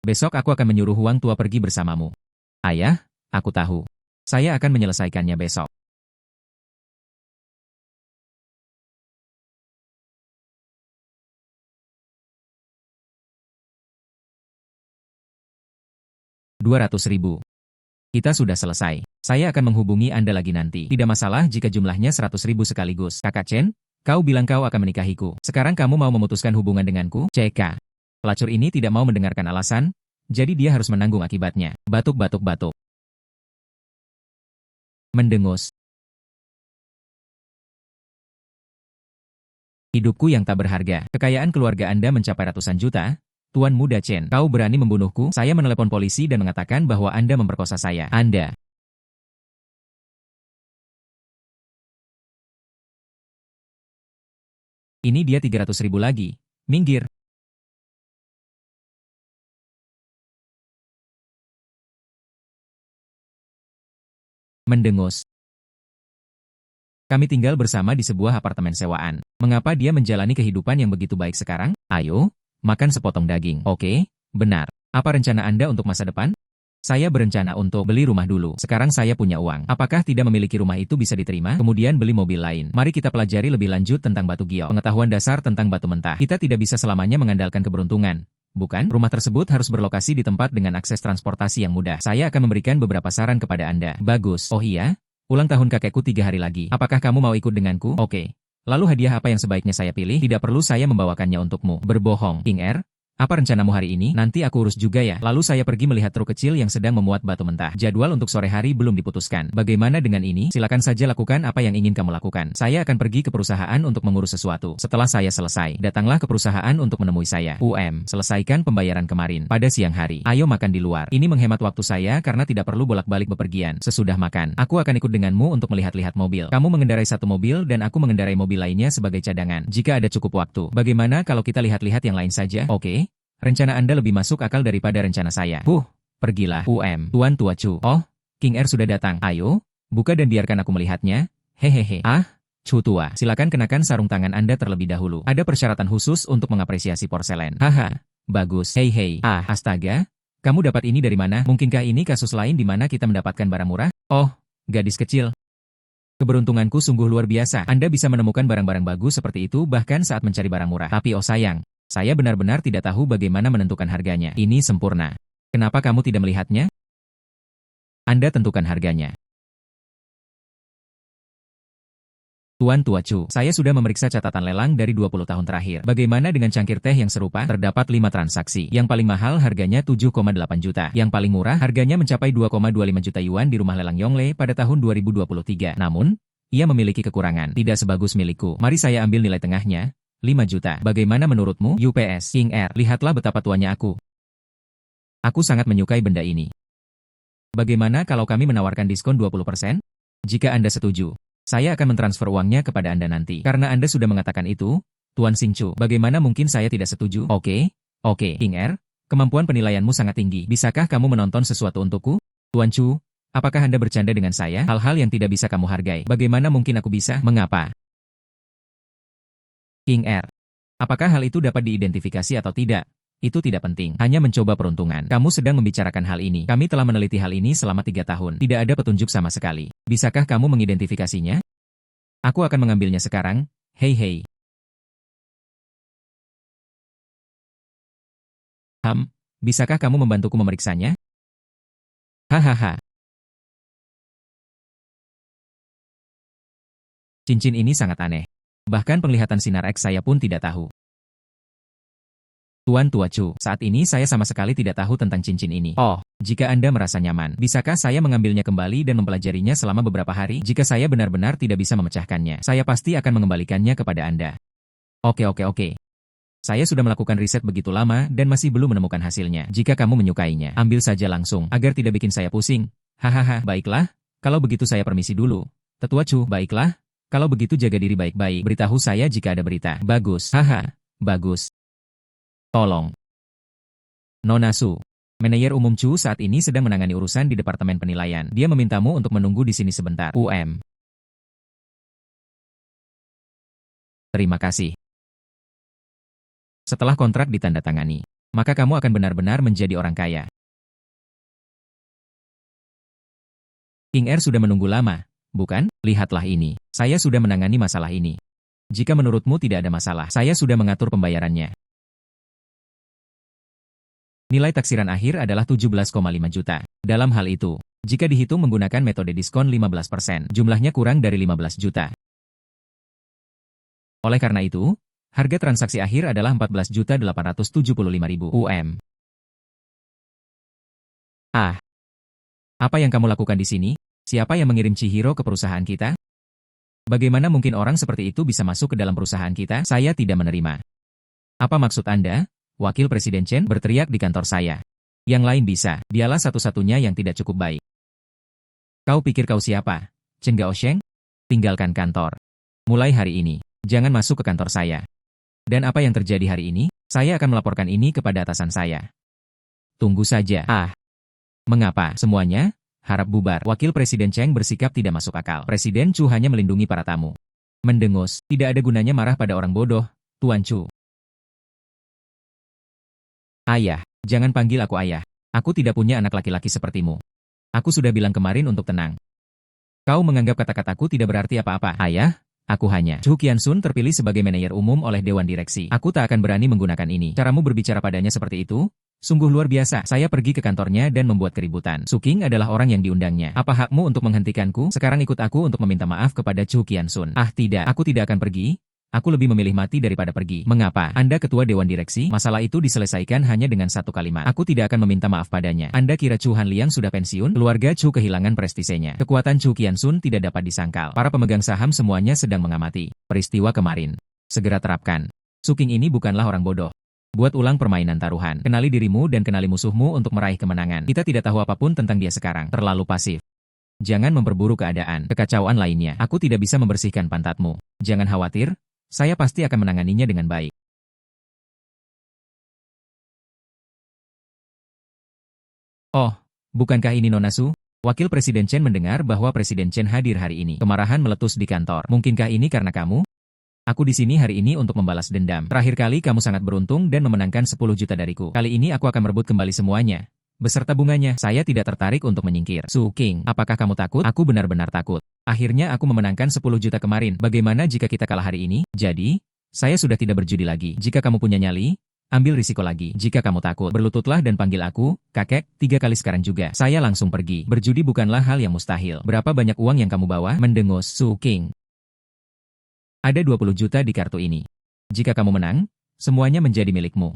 Besok aku akan menyuruh Huang Tua pergi bersamamu. Ayah, aku tahu. Saya akan menyelesaikannya besok. $200.000. Kita sudah selesai. Saya akan menghubungi Anda lagi nanti. Tidak masalah jika jumlahnya 100.000 sekaligus. Kakak Chen, kau bilang kau akan menikahiku. Sekarang kamu mau memutuskan hubungan denganku? CK. Pelacur ini tidak mau mendengarkan alasan, jadi dia harus menanggung akibatnya. Batuk-batuk-batuk. Mendengus. Hidupku yang tak berharga. Kekayaan keluarga Anda mencapai ratusan juta. Tuan Muda Chen, kau berani membunuhku? Saya menelepon polisi dan mengatakan bahwa Anda memperkosa saya. Anda. Ini dia 300.000 lagi. Minggir. Mendengus. Kami tinggal bersama di sebuah apartemen sewaan. Mengapa dia menjalani kehidupan yang begitu baik sekarang? Ayo, makan sepotong daging. Oke, benar. Apa rencana Anda untuk masa depan? Saya berencana untuk beli rumah dulu. Sekarang saya punya uang. Apakah tidak memiliki rumah itu bisa diterima? Kemudian beli mobil lain. Mari kita pelajari lebih lanjut tentang batu giok. Pengetahuan dasar tentang batu mentah. Kita tidak bisa selamanya mengandalkan keberuntungan. Bukan, rumah tersebut harus berlokasi di tempat dengan akses transportasi yang mudah. Saya akan memberikan beberapa saran kepada Anda. Bagus. Oh iya? Ulang tahun kakekku 3 hari lagi. Apakah kamu mau ikut denganku? Oke. Lalu hadiah apa yang sebaiknya saya pilih? Tidak perlu saya membawakannya untukmu. Berbohong. King Er? Apa rencanamu hari ini? Nanti aku urus juga ya. Lalu saya pergi melihat truk kecil yang sedang memuat batu mentah. Jadwal untuk sore hari belum diputuskan. Bagaimana dengan ini? Silakan saja lakukan apa yang ingin kamu lakukan. Saya akan pergi ke perusahaan untuk mengurus sesuatu. Setelah saya selesai, datanglah ke perusahaan untuk menemui saya. Selesaikan pembayaran kemarin pada siang hari. Ayo makan di luar. Ini menghemat waktu saya karena tidak perlu bolak-balik bepergian. Sesudah makan, aku akan ikut denganmu untuk melihat-lihat mobil. Kamu mengendarai satu mobil dan aku mengendarai mobil lainnya sebagai cadangan. Jika ada cukup waktu, bagaimana kalau kita lihat-lihat yang lain saja? Oke. Rencana Anda lebih masuk akal daripada rencana saya. Pergilah. Tuan Tua Chu. Oh, King Er sudah datang. Ayo, buka dan biarkan aku melihatnya. Hehehe. Chu Tua, silakan kenakan sarung tangan Anda terlebih dahulu. Ada persyaratan khusus untuk mengapresiasi porselen. Haha, bagus. Hei. Astaga. Kamu dapat ini dari mana? Mungkinkah ini kasus lain di mana kita mendapatkan barang murah? Oh, gadis kecil. Keberuntunganku sungguh luar biasa. Anda bisa menemukan barang-barang bagus seperti itu bahkan saat mencari barang murah. Tapi oh sayang. Saya benar-benar tidak tahu bagaimana menentukan harganya. Ini sempurna. Kenapa kamu tidak melihatnya? Anda tentukan harganya. Tuan Tua Chu, saya sudah memeriksa catatan lelang dari 20 tahun terakhir. Bagaimana dengan cangkir teh yang serupa? Terdapat 5 transaksi. Yang paling mahal harganya 7,8 juta. Yang paling murah harganya mencapai 2,25 juta yuan di rumah lelang Yongle pada tahun 2023. Namun, ia memiliki kekurangan. Tidak sebagus milikku. Mari saya ambil nilai tengahnya. 5 juta. Bagaimana menurutmu? UPS. King Er, lihatlah betapa tuanya aku. Aku sangat menyukai benda ini. Bagaimana kalau kami menawarkan diskon 20%? Jika Anda setuju, saya akan mentransfer uangnya kepada Anda nanti. Karena Anda sudah mengatakan itu, Tuan Xingchu, bagaimana mungkin saya tidak setuju? Oke, King Er, kemampuan penilaianmu sangat tinggi. Bisakah kamu menonton sesuatu untukku? Tuan Chu, apakah Anda bercanda dengan saya? Hal-hal yang tidak bisa kamu hargai. Bagaimana mungkin aku bisa? Mengapa? King Er. Apakah hal itu dapat diidentifikasi atau tidak? Itu tidak penting. Hanya mencoba peruntungan. Kamu sedang membicarakan hal ini. Kami telah meneliti hal ini selama 3 tahun. Tidak ada petunjuk sama sekali. Bisakah kamu mengidentifikasinya? Aku akan mengambilnya sekarang. Hei. Bisakah kamu membantuku memeriksanya? Hahaha. Cincin ini sangat aneh. Bahkan penglihatan sinar X saya pun tidak tahu. Tuan Tua Chu, saat ini saya sama sekali tidak tahu tentang cincin ini. Oh, jika Anda merasa nyaman, bisakah saya mengambilnya kembali dan mempelajarinya selama beberapa hari? Jika saya benar-benar tidak bisa memecahkannya, saya pasti akan mengembalikannya kepada Anda. Oke. Saya sudah melakukan riset begitu lama dan masih belum menemukan hasilnya. Jika kamu menyukainya, ambil saja langsung, agar tidak bikin saya pusing. Hahaha, baiklah, kalau begitu saya permisi dulu. Tetua Chu, baiklah, kalau begitu jaga diri baik-baik. Beritahu saya jika ada berita. Bagus, haha, bagus. Tolong. Nona Su. Manajer umum Chu saat ini sedang menangani urusan di Departemen Penilaian. Dia memintamu untuk menunggu di sini sebentar. Terima kasih. Setelah kontrak ditandatangani, maka kamu akan benar-benar menjadi orang kaya. King Er sudah menunggu lama, bukan? Lihatlah ini. Saya sudah menangani masalah ini. Jika menurutmu tidak ada masalah, saya sudah mengatur pembayarannya. Nilai taksiran akhir adalah 17,5 juta. Dalam hal itu, jika dihitung menggunakan metode diskon 15%, jumlahnya kurang dari 15 juta. Oleh karena itu, harga transaksi akhir adalah 14.875.000 UM. Ah, apa yang kamu lakukan di sini? Siapa yang mengirim Chihiro ke perusahaan kita? Bagaimana mungkin orang seperti itu bisa masuk ke dalam perusahaan kita? Saya tidak menerima. Apa maksud Anda? Wakil Presiden Chen berteriak di kantor saya. Yang lain bisa, dialah satu-satunya yang tidak cukup baik. Kau pikir kau siapa? Chen Gaosheng? Tinggalkan kantor. Mulai hari ini, jangan masuk ke kantor saya. Dan apa yang terjadi hari ini? Saya akan melaporkan ini kepada atasan saya. Tunggu saja. Mengapa? Semuanya harap bubar. Wakil Presiden Cheng bersikap tidak masuk akal. Presiden Chu hanya melindungi para tamu. Mendengus, tidak ada gunanya marah pada orang bodoh, Tuan Chu. Ayah, jangan panggil aku ayah. Aku tidak punya anak laki-laki sepertimu. Aku sudah bilang kemarin untuk tenang. Kau menganggap kata-kataku tidak berarti apa-apa. Ayah, aku hanya. Chu Qianxun terpilih sebagai manajer umum oleh Dewan Direksi. Aku tak akan berani menggunakan ini. Caramu berbicara padanya seperti itu? Sungguh luar biasa. Saya pergi ke kantornya dan membuat keributan. Su King adalah orang yang diundangnya. Apa hakmu untuk menghentikanku? Sekarang ikut aku untuk meminta maaf kepada Chu Qianxun. Tidak. Aku tidak akan pergi. Aku lebih memilih mati daripada pergi. Mengapa? Anda ketua Dewan Direksi? Masalah itu diselesaikan hanya dengan satu kalimat. Aku tidak akan meminta maaf padanya. Anda kira Chu Hanliang sudah pensiun? Keluarga Chu kehilangan prestisenya. Kekuatan Chu Qianxun tidak dapat disangkal. Para pemegang saham semuanya sedang mengamati peristiwa kemarin. Segera terapkan. Su King ini bukanlah orang bodoh. Buat ulang permainan taruhan. Kenali dirimu dan kenali musuhmu untuk meraih kemenangan. Kita tidak tahu apapun tentang dia sekarang. Terlalu pasif. Jangan memperburuk keadaan. Kekacauan lainnya. Aku tidak bisa membersihkan pantatmu. Jangan khawatir. Saya pasti akan menanganinya dengan baik. Oh, bukankah ini Nona Su? Wakil Presiden Chen mendengar bahwa Presiden Chen hadir hari ini. Kemarahan meletus di kantor. Mungkinkah ini karena kamu? Aku di sini hari ini untuk membalas dendam. Terakhir kali kamu sangat beruntung dan memenangkan 10 juta dariku. Kali ini aku akan merebut kembali semuanya. Beserta bunganya, saya tidak tertarik untuk menyingkir. Su King, apakah kamu takut? Aku benar-benar takut. Akhirnya aku memenangkan 10 juta kemarin. Bagaimana jika kita kalah hari ini? Jadi, saya sudah tidak berjudi lagi. Jika kamu punya nyali, ambil risiko lagi. Jika kamu takut, berlututlah dan panggil aku, kakek, 3 kali sekarang juga. Saya langsung pergi. Berjudi bukanlah hal yang mustahil. Berapa banyak uang yang kamu bawa? Mendengus Su King. Ada 20 juta di kartu ini. Jika kamu menang, semuanya menjadi milikmu.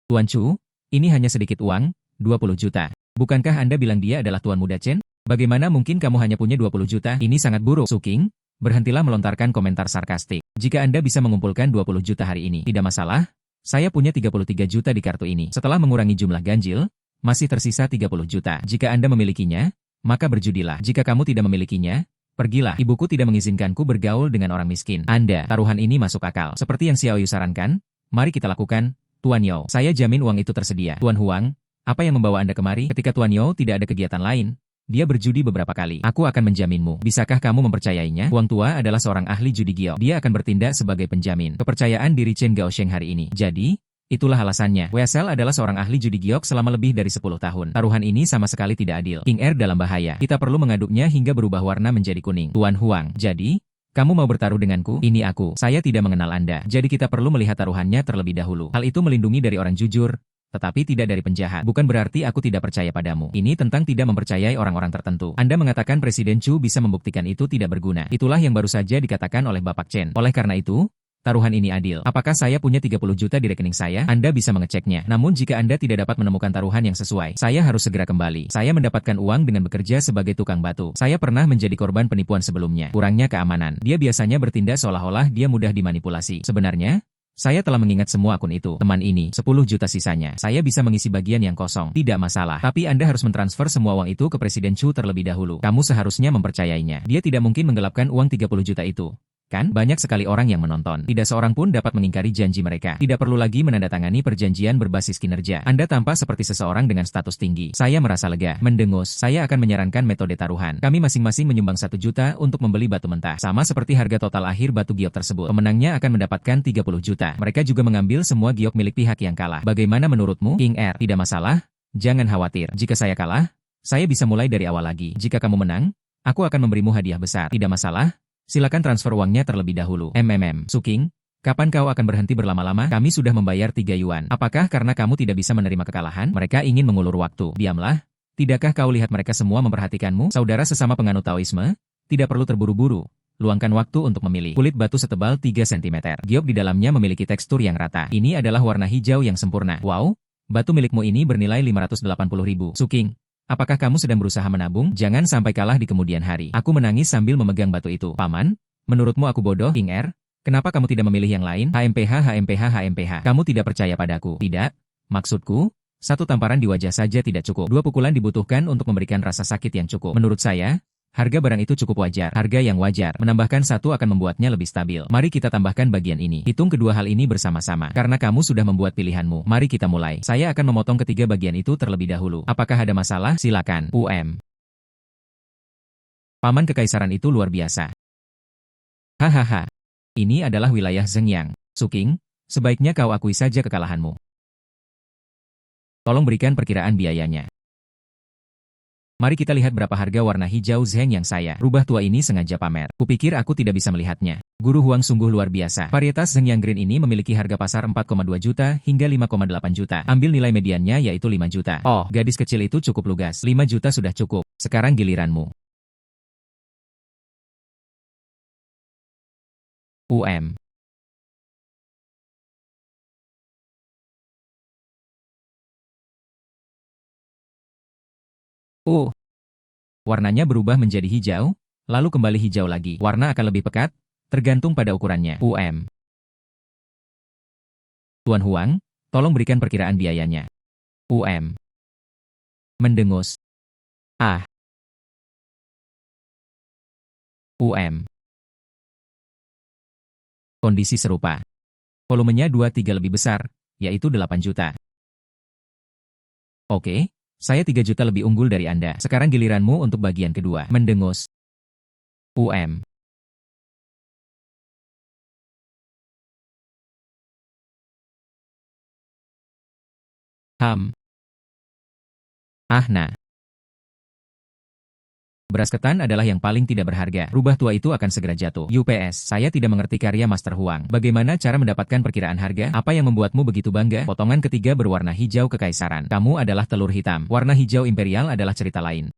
Tuan Chu, ini hanya sedikit uang, 20 juta. Bukankah Anda bilang dia adalah Tuan Muda Chen? Bagaimana mungkin kamu hanya punya 20 juta? Ini sangat buruk. Su King, berhentilah melontarkan komentar sarkastik. Jika Anda bisa mengumpulkan 20 juta hari ini, tidak masalah. Saya punya 33 juta di kartu ini. Setelah mengurangi jumlah ganjil, masih tersisa 30 juta. Jika Anda memilikinya, maka berjudilah. Jika kamu tidak memilikinya, pergilah. Ibuku tidak mengizinkanku bergaul dengan orang miskin. Taruhan ini masuk akal. Seperti yang Xiao Yu sarankan, mari kita lakukan. Tuan Yao, saya jamin uang itu tersedia. Tuan Huang, apa yang membawa Anda kemari? Ketika Tuan Yao tidak ada kegiatan lain, dia berjudi beberapa kali. Aku akan menjaminmu. Bisakah kamu mempercayainya? Huang Tua adalah seorang ahli judi giok. Dia akan bertindak sebagai penjamin kepercayaan diri Chen Gaosheng hari ini. Jadi, itulah alasannya. Wesel adalah seorang ahli judi giok selama lebih dari 10 tahun. Taruhan ini sama sekali tidak adil. King Er dalam bahaya. Kita perlu mengaduknya hingga berubah warna menjadi kuning. Tuan Huang, jadi, kamu mau bertaruh denganku? Ini aku. Saya tidak mengenal Anda. Jadi kita perlu melihat taruhannya terlebih dahulu. Hal itu melindungi dari orang jujur, tetapi tidak dari penjahat. Bukan berarti aku tidak percaya padamu. Ini tentang tidak mempercayai orang-orang tertentu. Anda mengatakan Presiden Chu bisa membuktikan itu tidak berguna. Itulah yang baru saja dikatakan oleh Bapak Chen. Oleh karena itu, Taruhan ini adil. Apakah saya punya 30 juta di rekening saya? Anda bisa mengeceknya. Namun jika Anda tidak dapat menemukan taruhan yang sesuai, saya harus segera kembali. Saya mendapatkan uang dengan bekerja sebagai tukang batu. Saya pernah menjadi korban penipuan sebelumnya. Kurangnya keamanan. Dia biasanya bertindak seolah-olah dia mudah dimanipulasi. Sebenarnya, saya telah mengingat semua akun itu. Teman ini, 10 juta sisanya. Saya bisa mengisi bagian yang kosong. Tidak masalah. Tapi Anda harus mentransfer semua uang itu ke Presiden Chu terlebih dahulu. Kamu seharusnya mempercayainya. Dia tidak mungkin menggelapkan uang 30 juta itu. Kan? Banyak sekali orang yang menonton. Tidak seorang pun dapat mengingkari janji mereka. Tidak perlu lagi menandatangani perjanjian berbasis kinerja. Anda tampak seperti seseorang dengan status tinggi. Saya merasa lega. Mendengus, saya akan menyarankan metode taruhan. Kami masing-masing menyumbang 1 juta untuk membeli batu mentah. Sama seperti harga total akhir batu giok tersebut. Pemenangnya akan mendapatkan 30 juta. Mereka juga mengambil semua giok milik pihak yang kalah. Bagaimana menurutmu, King R? Tidak masalah? Jangan khawatir. Jika saya kalah, saya bisa mulai dari awal lagi. Jika kamu menang, aku akan memberimu hadiah besar. Tidak masalah? Silakan transfer uangnya terlebih dahulu. Suking, kapan kau akan berhenti berlama-lama? Kami sudah membayar 3 yuan. Apakah karena kamu tidak bisa menerima kekalahan? Mereka ingin mengulur waktu. Diamlah. Tidakkah kau lihat mereka semua memperhatikanmu? Saudara sesama penganut Taoisme, tidak perlu terburu-buru. Luangkan waktu untuk memilih. Kulit batu setebal 3 cm. Giok di dalamnya memiliki tekstur yang rata. Ini adalah warna hijau yang sempurna. Wow, batu milikmu ini bernilai 580.000. Suking, apakah kamu sedang berusaha menabung? Jangan sampai kalah di kemudian hari. Aku menangis sambil memegang batu itu. Paman, menurutmu aku bodoh, King R? Kenapa kamu tidak memilih yang lain? HMPH. Kamu tidak percaya padaku? Tidak. Maksudku, satu tamparan di wajah saja tidak cukup. 2 pukulan dibutuhkan untuk memberikan rasa sakit yang cukup. Menurut saya, harga barang itu cukup wajar. Harga yang wajar. Menambahkan 1 akan membuatnya lebih stabil. Mari kita tambahkan bagian ini. Hitung kedua hal ini bersama-sama. Karena kamu sudah membuat pilihanmu. Mari kita mulai. Saya akan memotong ketiga bagian itu terlebih dahulu. Apakah ada masalah? Silakan. Paman kekaisaran itu luar biasa. Hahaha. Ini adalah wilayah Zhengyang. Suking, sebaiknya kau akui saja kekalahanmu. Tolong berikan perkiraan biayanya. Mari kita lihat berapa harga warna hijau Zheng yang saya. Rubah tua ini sengaja pamer. Kupikir aku tidak bisa melihatnya. Guru Huang sungguh luar biasa. Varietas Zheng yang green ini memiliki harga pasar 4,2 juta hingga 5,8 juta. Ambil nilai mediannya yaitu 5 juta. Oh, gadis kecil itu cukup lugas. 5 juta sudah cukup. Sekarang giliranmu. Warnanya berubah menjadi hijau, lalu kembali hijau lagi. Warna akan lebih pekat, tergantung pada ukurannya. Tuan Huang, tolong berikan perkiraan biayanya. Mendengus. Kondisi serupa. Volumenya 2-3 lebih besar, yaitu 8 juta. Oke. Saya 3 juta lebih unggul dari Anda. Sekarang giliranmu untuk bagian kedua. Mendengus. Nah. Beras ketan adalah yang paling tidak berharga. Rubah tua itu akan segera jatuh. Saya tidak mengerti karya Master Huang. Bagaimana cara mendapatkan perkiraan harga? Apa yang membuatmu begitu bangga? Potongan ketiga berwarna hijau kekaisaran. Kamu adalah telur hitam. Warna hijau imperial adalah cerita lain.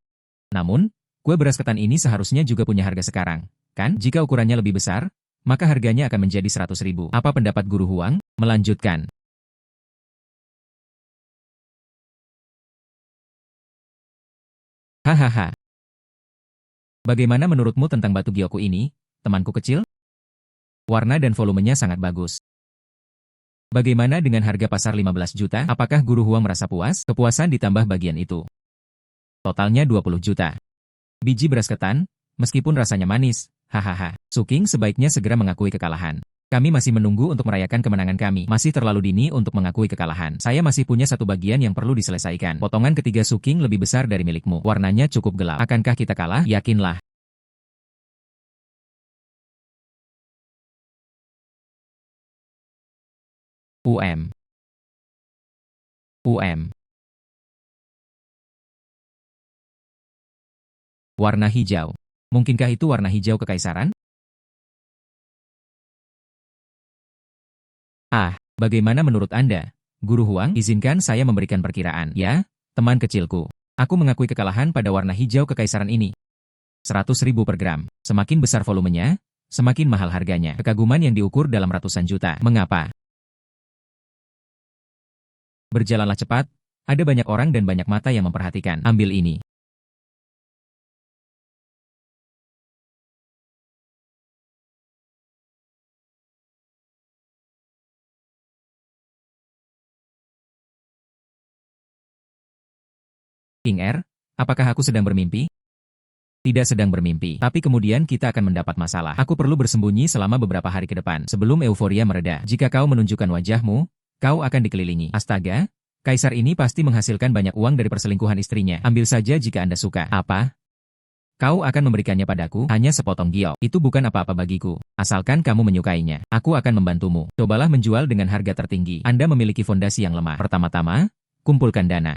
Namun, kue beras ketan ini seharusnya juga punya harga sekarang. Kan? Jika ukurannya lebih besar, maka harganya akan menjadi 100.000. Apa pendapat Guru Huang? Melanjutkan. Hahaha. Bagaimana menurutmu tentang batu gioku ini, temanku kecil? Warna dan volumenya sangat bagus. Bagaimana dengan harga pasar 15 juta? Apakah Guru Huang merasa puas? Kepuasan ditambah bagian itu. Totalnya 20 juta. Biji beras ketan, meskipun rasanya manis, hahaha. Suking sebaiknya segera mengakui kekalahan. Kami masih menunggu untuk merayakan kemenangan kami. Masih terlalu dini untuk mengakui kekalahan. Saya masih punya satu bagian yang perlu diselesaikan. Potongan ketiga Suking lebih besar dari milikmu. Warnanya cukup gelap. Akankah kita kalah? Yakinlah. Warna hijau. Mungkinkah itu warna hijau kekaisaran? Bagaimana menurut Anda? Guru Huang, izinkan saya memberikan perkiraan. Ya, teman kecilku. Aku mengakui kekalahan pada warna hijau kekaisaran ini. 100.000 per gram. Semakin besar volumenya, semakin mahal harganya. Kekaguman yang diukur dalam ratusan juta. Mengapa? Berjalanlah cepat, ada banyak orang dan banyak mata yang memperhatikan. Ambil ini. King R, apakah aku sedang bermimpi? Tidak sedang bermimpi, tapi kemudian kita akan mendapat masalah. Aku perlu bersembunyi selama beberapa hari ke depan, sebelum euforia mereda. Jika kau menunjukkan wajahmu, kau akan dikelilingi. Astaga, kaisar ini pasti menghasilkan banyak uang dari perselingkuhan istrinya. Ambil saja jika Anda suka. Apa? Kau akan memberikannya padaku, hanya sepotong giok. Itu bukan apa-apa bagiku. Asalkan kamu menyukainya, aku akan membantumu. Cobalah menjual dengan harga tertinggi. Anda memiliki fondasi yang lemah. Pertama-tama, kumpulkan dana.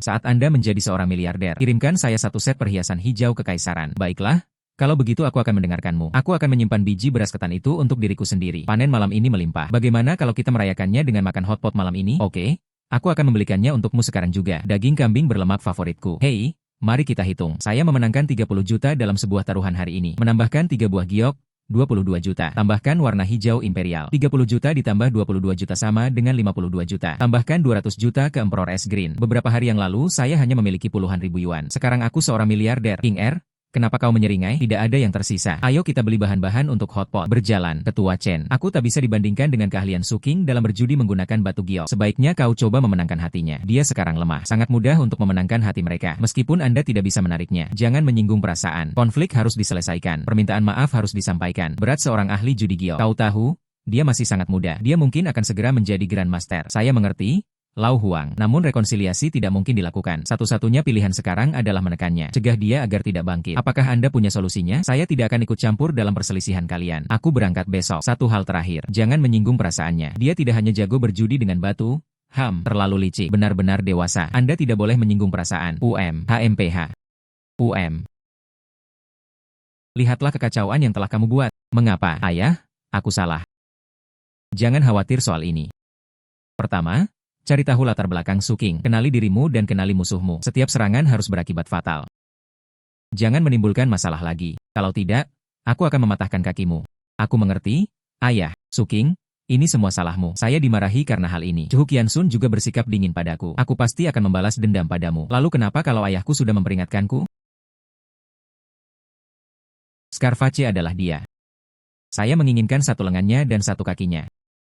Saat Anda menjadi seorang miliarder, kirimkan saya satu set perhiasan hijau kekaisaran. Baiklah, kalau begitu aku akan mendengarkanmu. Aku akan menyimpan biji beras ketan itu untuk diriku sendiri. Panen malam ini melimpah. Bagaimana kalau kita merayakannya dengan makan hotpot malam ini? Oke, aku akan membelikannya untukmu sekarang juga. Daging kambing berlemak favoritku. Hei, mari kita hitung. Saya memenangkan 30 juta dalam sebuah taruhan hari ini. Menambahkan 3 buah giok, 22 juta. Tambahkan warna hijau imperial. 30 juta ditambah 22 juta sama dengan 52 juta. Tambahkan 200 juta ke Emperor S Green. Beberapa hari yang lalu saya hanya memiliki puluhan ribu yuan. Sekarang aku seorang miliarder. King R, kenapa kau menyeringai? Tidak ada yang tersisa. Ayo kita beli bahan-bahan untuk hotpot. Berjalan. Ketua Chen. Aku tak bisa dibandingkan dengan keahlian Su King dalam berjudi menggunakan batu giok. Sebaiknya kau coba memenangkan hatinya. Dia sekarang lemah. Sangat mudah untuk memenangkan hati mereka. Meskipun Anda tidak bisa menariknya. Jangan menyinggung perasaan. Konflik harus diselesaikan. Permintaan maaf harus disampaikan. Berat seorang ahli judi giok. Kau tahu? Dia masih sangat muda. Dia mungkin akan segera menjadi Grandmaster. Saya mengerti. Lau Huang. Namun rekonsiliasi tidak mungkin dilakukan. Satu-satunya pilihan sekarang adalah menekannya. Cegah dia agar tidak bangkit. Apakah Anda punya solusinya? Saya tidak akan ikut campur dalam perselisihan kalian. Aku berangkat besok. Satu hal terakhir. Jangan menyinggung perasaannya. Dia tidak hanya jago berjudi dengan batu. Terlalu licik. Benar-benar dewasa. Anda tidak boleh menyinggung perasaan. HMPH. Lihatlah kekacauan yang telah kamu buat. Mengapa? Ayah, aku salah. Jangan khawatir soal ini. Pertama, cari tahu latar belakang Su King, kenali dirimu dan kenali musuhmu. Setiap serangan harus berakibat fatal. Jangan menimbulkan masalah lagi. Kalau tidak, aku akan mematahkan kakimu. Aku mengerti, ayah. Su King, ini semua salahmu. Saya dimarahi karena hal ini. Chu Qiansun juga bersikap dingin padaku. Aku pasti akan membalas dendam padamu. Lalu kenapa kalau ayahku sudah memperingatkanku? Scarface adalah dia. Saya menginginkan satu lengannya dan satu kakinya.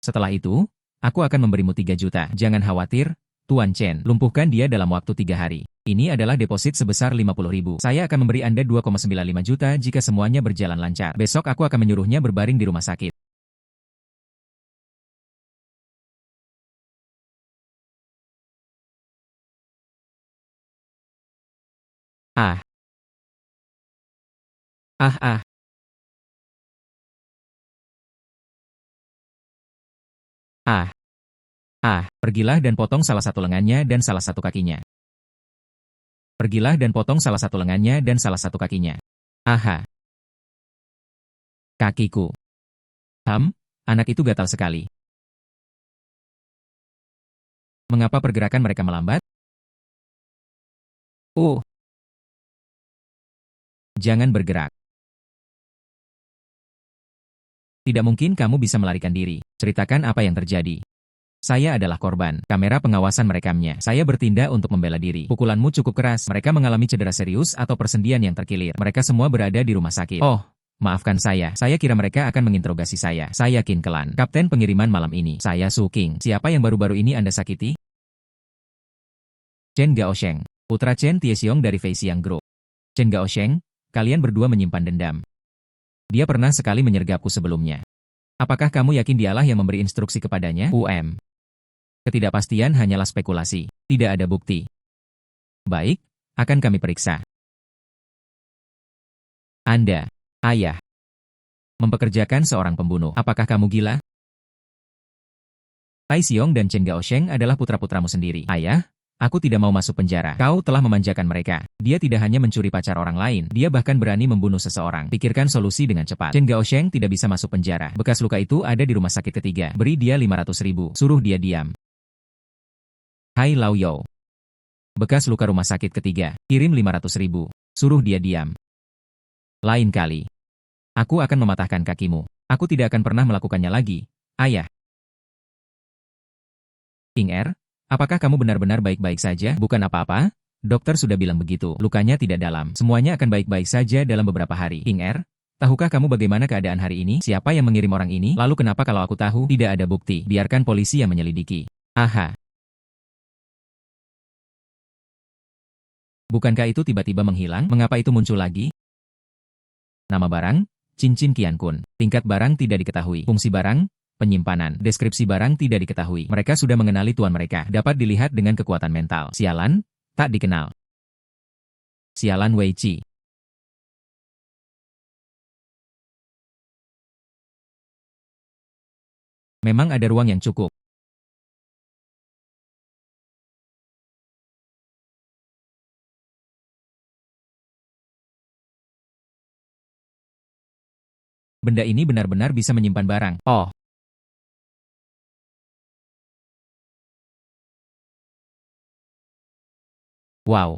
Setelah itu, aku akan memberimu 3 juta. Jangan khawatir, Tuan Chen. Lumpuhkan dia dalam waktu 3 hari. Ini adalah deposit sebesar 50.000. Saya akan memberi Anda 2,95 juta jika semuanya berjalan lancar. Besok aku akan menyuruhnya berbaring di rumah sakit. Ah, ah, ah, ah, pergilah dan potong salah satu lengannya dan salah satu kakinya. Pergilah dan potong salah satu lengannya dan salah satu kakinya. Aha, kakiku. Anak itu gatal sekali. Mengapa pergerakan mereka melambat? Jangan bergerak. Tidak mungkin kamu bisa melarikan diri. Ceritakan apa yang terjadi. Saya adalah korban. Kamera pengawasan merekamnya. Saya bertindak untuk membela diri. Pukulanmu cukup keras. Mereka mengalami cedera serius atau persendian yang terkilir. Mereka semua berada di rumah sakit. Oh, maafkan saya. Saya kira mereka akan menginterogasi saya. Saya Qin Kelan, kapten pengiriman malam ini. Saya Su King. Siapa yang baru-baru ini Anda sakiti? Chen Gaosheng, putra Chen Tiexiong dari Feixiang Group. Chen Gaosheng, kalian berdua menyimpan dendam. Dia pernah sekali menyergapku sebelumnya. Apakah kamu yakin dialah yang memberi instruksi kepadanya? Ketidakpastian hanyalah spekulasi. Tidak ada bukti. Baik, akan kami periksa. Anda, ayah, mempekerjakan seorang pembunuh. Apakah kamu gila? Tai Xiong dan Chen Gaosheng adalah putra-putramu sendiri. Ayah, aku tidak mau masuk penjara. Kau telah memanjakan mereka. Dia tidak hanya mencuri pacar orang lain, dia bahkan berani membunuh seseorang. Pikirkan solusi dengan cepat. Chen Gaosheng tidak bisa masuk penjara. Bekas luka itu ada di rumah sakit ketiga. Beri dia 500.000. Suruh dia diam. Hai Lao Yao. Bekas luka rumah sakit ketiga. Kirim 500.000. Suruh dia diam. Lain kali. Aku akan mematahkan kakimu. Aku tidak akan pernah melakukannya lagi, ayah. King Er, apakah kamu benar-benar baik-baik saja? Bukan apa-apa? Dokter sudah bilang begitu, lukanya tidak dalam. Semuanya akan baik-baik saja dalam beberapa hari. King Er, tahukah kamu bagaimana keadaan hari ini? Siapa yang mengirim orang ini? Lalu kenapa kalau aku tahu? Tidak ada bukti. Biarkan polisi yang menyelidiki. Aha. Bukankah itu tiba-tiba menghilang? Mengapa itu muncul lagi? Nama barang? Cincin Qian Kun. Tingkat barang tidak diketahui. Fungsi barang? Penyimpanan. Deskripsi barang tidak diketahui. Mereka sudah mengenali tuan mereka. Dapat dilihat dengan kekuatan mental. Sialan? Tak dikenal. Sialan Wei Qi. Memang ada ruang yang cukup. Benda ini benar-benar bisa menyimpan barang. Oh, wow.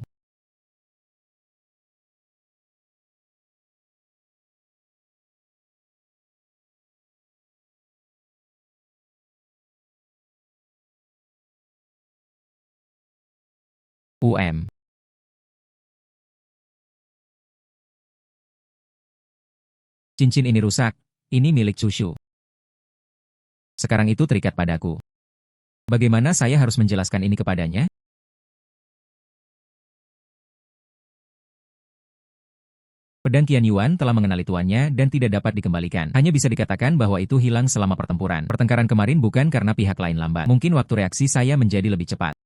Cincin ini rusak. Ini milik Chushu. Sekarang itu terikat padaku. Bagaimana saya harus menjelaskan ini kepadanya? Pedang Qian Yuan telah mengenali tuannya dan tidak dapat dikembalikan. Hanya bisa dikatakan bahwa itu hilang selama pertempuran. Pertengkaran kemarin bukan karena pihak lain lambat. Mungkin waktu reaksi saya menjadi lebih cepat.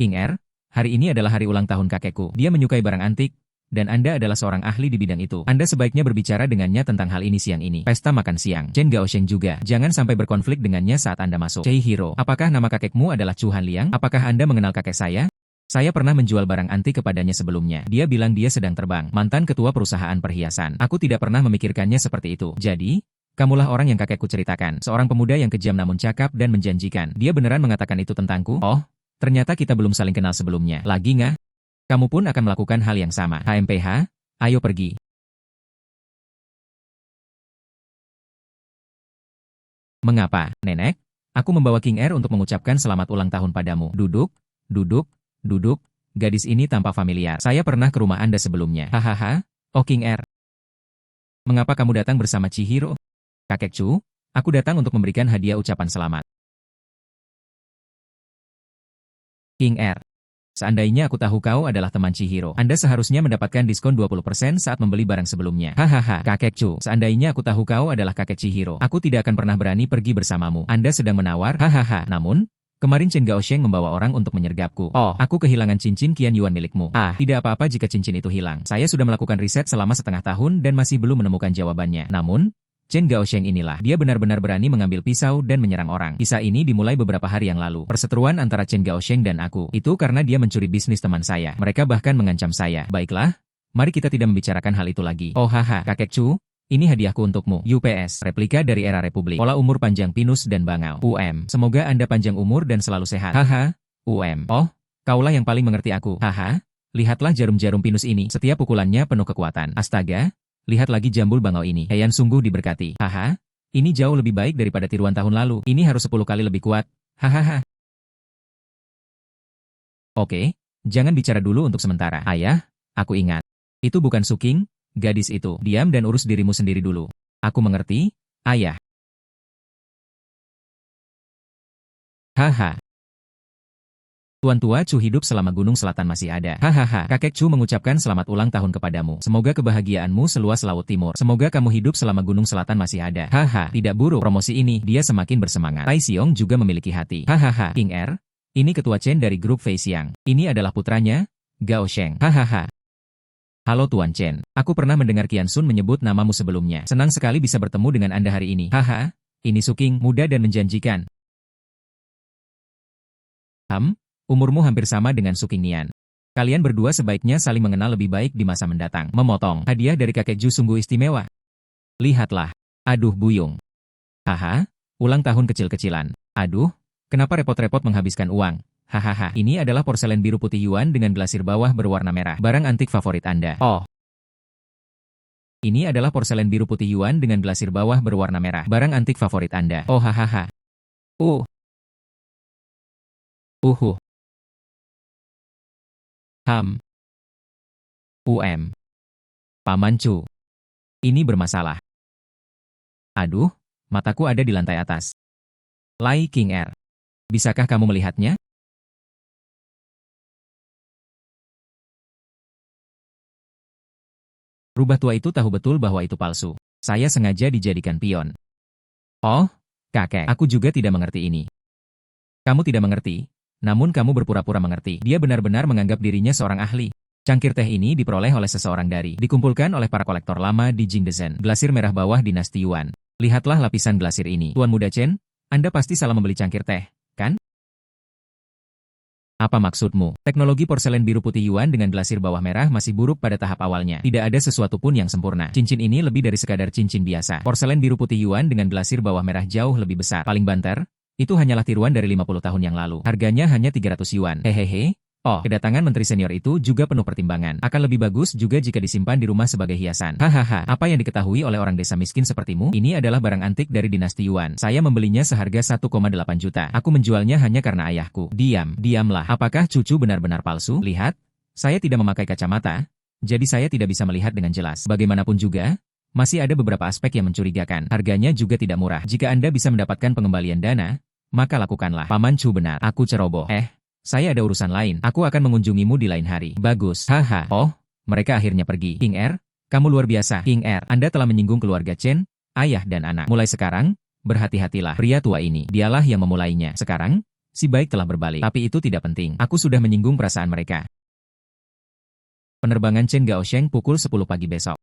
King Er, hari ini adalah hari ulang tahun kakekku. Dia menyukai barang antik, dan Anda adalah seorang ahli di bidang itu. Anda sebaiknya berbicara dengannya tentang hal ini siang ini. Pesta makan siang. Chen Gaosheng juga. Jangan sampai berkonflik dengannya saat Anda masuk. Chihiro, apakah nama kakekmu adalah Chu Hanliang? Apakah Anda mengenal kakek saya? Saya pernah menjual barang antik kepadanya sebelumnya. Dia bilang dia sedang terbang. Mantan ketua perusahaan perhiasan. Aku tidak pernah memikirkannya seperti itu. Jadi, kamulah orang yang kakekku ceritakan. Seorang pemuda yang kejam namun cakap dan menjanjikan. Dia beneran mengatakan itu tentangku? Oh, ternyata kita belum saling kenal sebelumnya. Lagi nggak? Kamu pun akan melakukan hal yang sama. HMPH, ayo pergi. Mengapa, Nenek? Aku membawa King Er untuk mengucapkan selamat ulang tahun padamu. Duduk, duduk, duduk. Gadis ini tampak familiar. Saya pernah ke rumah Anda sebelumnya. Hahaha. Oh King Er, mengapa kamu datang bersama Chihiro? Kakek Chu, aku datang untuk memberikan hadiah ucapan selamat. King Er, seandainya aku tahu kau adalah teman Chihiro, Anda seharusnya mendapatkan diskon 20% saat membeli barang sebelumnya. Hahaha, kakek Chu, seandainya aku tahu kau adalah kakek Chihiro, aku tidak akan pernah berani pergi bersamamu. Anda sedang menawar? Hahaha, namun, kemarin Chen Gaosheng membawa orang untuk menyergapku. Oh, aku kehilangan cincin Qian Yuan milikmu. Ah, tidak apa-apa jika cincin itu hilang. Saya sudah melakukan riset selama setengah tahun dan masih belum menemukan jawabannya. Namun, Chen Gaosheng inilah, dia benar-benar berani mengambil pisau dan menyerang orang. Kisah ini dimulai beberapa hari yang lalu. Perseteruan antara Chen Gaosheng dan aku. Itu karena dia mencuri bisnis teman saya. Mereka bahkan mengancam saya. Baiklah, mari kita tidak membicarakan hal itu lagi. Oh haha, kakek Chu, ini hadiahku untukmu. UPS, replika dari era Republik. Pola umur panjang pinus dan bangau. Semoga Anda panjang umur dan selalu sehat. Haha, Oh, kaulah yang paling mengerti aku. Haha, lihatlah jarum-jarum pinus ini. Setiap pukulannya penuh kekuatan. Astaga. Lihat lagi jambul bangau ini. Heian sungguh diberkati. Haha, ini jauh lebih baik daripada tiruan tahun lalu. Ini harus 10 kali lebih kuat. Hahaha. Oke, jangan bicara dulu untuk sementara. Ayah, aku ingat. Itu bukan Suking, gadis itu. Diam dan urus dirimu sendiri dulu. Aku mengerti, ayah. Haha. Tuan tua Chu hidup selama Gunung Selatan masih ada. Hahaha. Kakek Chu mengucapkan selamat ulang tahun kepadamu. Semoga kebahagiaanmu seluas laut timur. Semoga kamu hidup selama Gunung Selatan masih ada. Haha. Tidak buruk. Promosi ini, dia semakin bersemangat. Tai Xiong juga memiliki hati. Hahaha. King Er, ini ketua Chen dari grup Fei Xiang. Ini adalah putranya, Gao Sheng. Hahaha. Halo Tuan Chen. Aku pernah mendengar Qian Sun menyebut namamu sebelumnya. Senang sekali bisa bertemu dengan Anda hari ini. Haha. Ini Suking, muda dan menjanjikan. Umurmu hampir sama dengan Suking Nian. Kalian berdua sebaiknya saling mengenal lebih baik di masa mendatang. Memotong. Hadiah dari kakek Ju sungguh istimewa. Lihatlah. Aduh buyung. Haha. Ulang tahun kecil-kecilan. Aduh. Kenapa repot-repot menghabiskan uang? Hahaha, ini adalah porselen biru putih Yuan dengan glasir bawah berwarna merah. Barang antik favorit Anda. Oh. Ini adalah porselen biru putih Yuan dengan glasir bawah berwarna merah. Barang antik favorit Anda. Oh hahaha. Uhu. Ham. Paman Chu. Ini bermasalah. Aduh, mataku ada di lantai atas. Lai King Er. Bisakah kamu melihatnya? Rubah tua itu tahu betul bahwa itu palsu. Saya sengaja dijadikan pion. Oh, kakek, aku juga tidak mengerti ini. Kamu tidak mengerti, namun kamu berpura-pura mengerti. Dia benar-benar menganggap dirinya seorang ahli. Cangkir teh ini diperoleh oleh seseorang dikumpulkan oleh para kolektor lama di Jingdezhen. Glasir merah bawah dinasti Yuan. Lihatlah lapisan glasir ini. Tuan Muda Chen, Anda pasti salah membeli cangkir teh, kan? Apa maksudmu? Teknologi porselen biru putih Yuan dengan glasir bawah merah masih buruk pada tahap awalnya. Tidak ada sesuatu pun yang sempurna. Cincin ini lebih dari sekadar cincin biasa. Porselen biru putih Yuan dengan glasir bawah merah jauh lebih besar. Paling banter, itu hanyalah tiruan dari 50 tahun yang lalu. Harganya hanya 300 Yuan. Hehehe. Oh, kedatangan menteri senior itu juga penuh pertimbangan. Akan lebih bagus juga jika disimpan di rumah sebagai hiasan. Hahaha, apa yang diketahui oleh orang desa miskin sepertimu? Ini adalah barang antik dari dinasti Yuan. Saya membelinya seharga 1,8 juta. Aku menjualnya hanya karena ayahku. Diamlah. Apakah cucu benar-benar palsu? Lihat, saya tidak memakai kacamata, jadi saya tidak bisa melihat dengan jelas. Bagaimanapun juga, masih ada beberapa aspek yang mencurigakan. Harganya juga tidak murah. Jika Anda bisa mendapatkan pengembalian dana, maka lakukanlah. Paman Chu benar. Aku ceroboh. Saya ada urusan lain. Aku akan mengunjungimu di lain hari. Bagus. Haha. Oh, mereka akhirnya pergi. King Er, kamu luar biasa. King Er, Anda telah menyinggung keluarga Chen, ayah dan anak. Mulai sekarang, berhati-hatilah. Pria tua ini, dialah yang memulainya. Sekarang, si baik telah berbalik. Tapi itu tidak penting. Aku sudah menyinggung perasaan mereka. Penerbangan Chen Gaosheng pukul 10 pagi besok.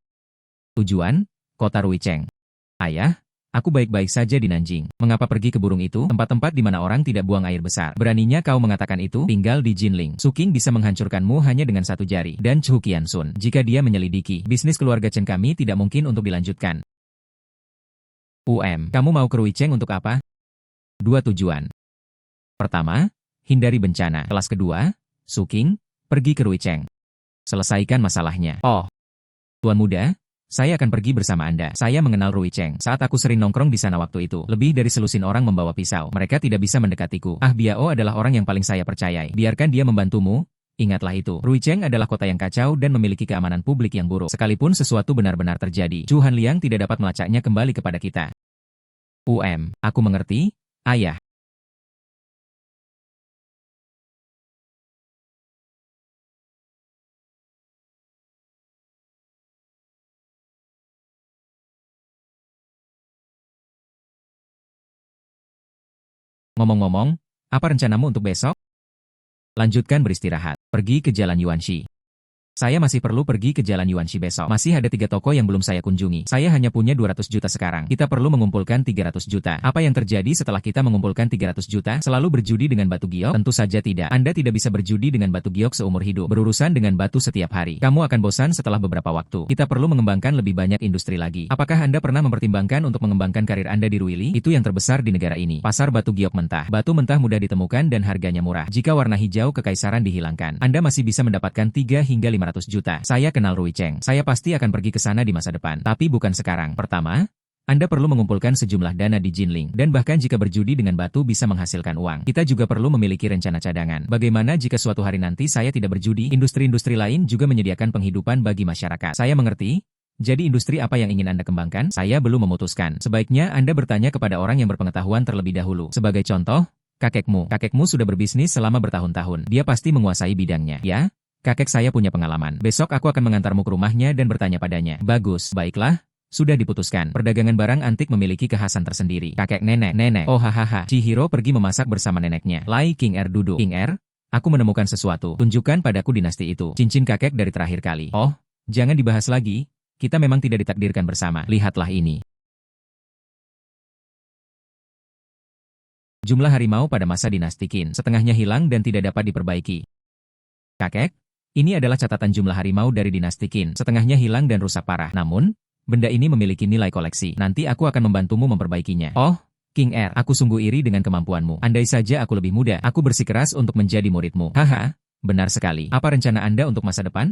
Tujuan, Kota Ruicheng. Ayah, aku baik-baik saja di Nanjing. Mengapa pergi ke burung itu? Tempat-tempat di mana orang tidak buang air besar. Beraninya kau mengatakan itu? Tinggal di Jinling. Su King bisa menghancurkanmu hanya dengan satu jari. Dan Chu Qiansun. Jika dia menyelidiki, bisnis keluarga Chen kami tidak mungkin untuk dilanjutkan. Kamu mau ke Ruicheng untuk apa? 2 tujuan. Pertama, hindari bencana. Kelas kedua, Su King, pergi ke Ruicheng. Selesaikan masalahnya. Oh, Tuan Muda, saya akan pergi bersama Anda. Saya mengenal Ruicheng. Saat aku sering nongkrong di sana waktu itu, lebih dari selusin orang membawa pisau. Mereka tidak bisa mendekatiku. Biao adalah orang yang paling saya percayai. Biarkan dia membantumu. Ingatlah itu. Ruicheng adalah kota yang kacau dan memiliki keamanan publik yang buruk. Sekalipun sesuatu benar-benar terjadi, Chu Hanliang tidak dapat melacaknya kembali kepada kita. Aku mengerti, ayah. Ngomong-ngomong, apa rencanamu untuk besok? Lanjutkan beristirahat. Pergi ke Jalan Yuanxi. Saya masih perlu pergi ke Jalan Yuanxi besok. Masih ada 3 toko yang belum saya kunjungi. Saya hanya punya 200 juta sekarang. Kita perlu mengumpulkan 300 juta. Apa yang terjadi setelah kita mengumpulkan 300 juta? Selalu berjudi dengan batu giok? Tentu saja tidak. Anda tidak bisa berjudi dengan batu giok seumur hidup. Berurusan dengan batu setiap hari. Kamu akan bosan setelah beberapa waktu. Kita perlu mengembangkan lebih banyak industri lagi. Apakah Anda pernah mempertimbangkan untuk mengembangkan karir Anda di Ruili? Itu yang terbesar di negara ini. Pasar batu giok mentah. Batu mentah mudah ditemukan dan harganya murah. Jika warna hijau kekaisaran dihilangkan, Anda masih bisa mendapatkan 3 hingga 500 juta. Saya kenal Ruicheng. Saya pasti akan pergi ke sana di masa depan. Tapi bukan sekarang. Pertama, Anda perlu mengumpulkan sejumlah dana di Jinling. Dan bahkan jika berjudi dengan batu bisa menghasilkan uang. Kita juga perlu memiliki rencana cadangan. Bagaimana jika suatu hari nanti saya tidak berjudi? Industri-industri lain juga menyediakan penghidupan bagi masyarakat. Saya mengerti. Jadi industri apa yang ingin Anda kembangkan? Saya belum memutuskan. Sebaiknya Anda bertanya kepada orang yang berpengetahuan terlebih dahulu. Sebagai contoh, kakekmu. Kakekmu sudah berbisnis selama bertahun-tahun. Dia pasti menguasai bidangnya. Ya? Kakek saya punya pengalaman. Besok aku akan mengantarmu ke rumahnya dan bertanya padanya. Bagus, baiklah. Sudah diputuskan. Perdagangan barang antik memiliki kekhasan tersendiri. Kakek nenek. Oh hahaha. Chihiro pergi memasak bersama neneknya. Lai King Er duduk. King Er, aku menemukan sesuatu. Tunjukkan padaku dinasti itu. Cincin kakek dari terakhir kali. Oh, jangan dibahas lagi. Kita memang tidak ditakdirkan bersama. Lihatlah ini. Jumlah harimau pada masa dinasti Qin. Setengahnya hilang dan tidak dapat diperbaiki. Kakek, ini adalah catatan jumlah harimau dari dinasti Qin. Setengahnya hilang dan rusak parah. Namun, benda ini memiliki nilai koleksi. Nanti aku akan membantumu memperbaikinya. Oh, King R, aku sungguh iri dengan kemampuanmu. Andai saja aku lebih muda, aku bersikeras untuk menjadi muridmu. Haha, benar sekali. Apa rencana Anda untuk masa depan?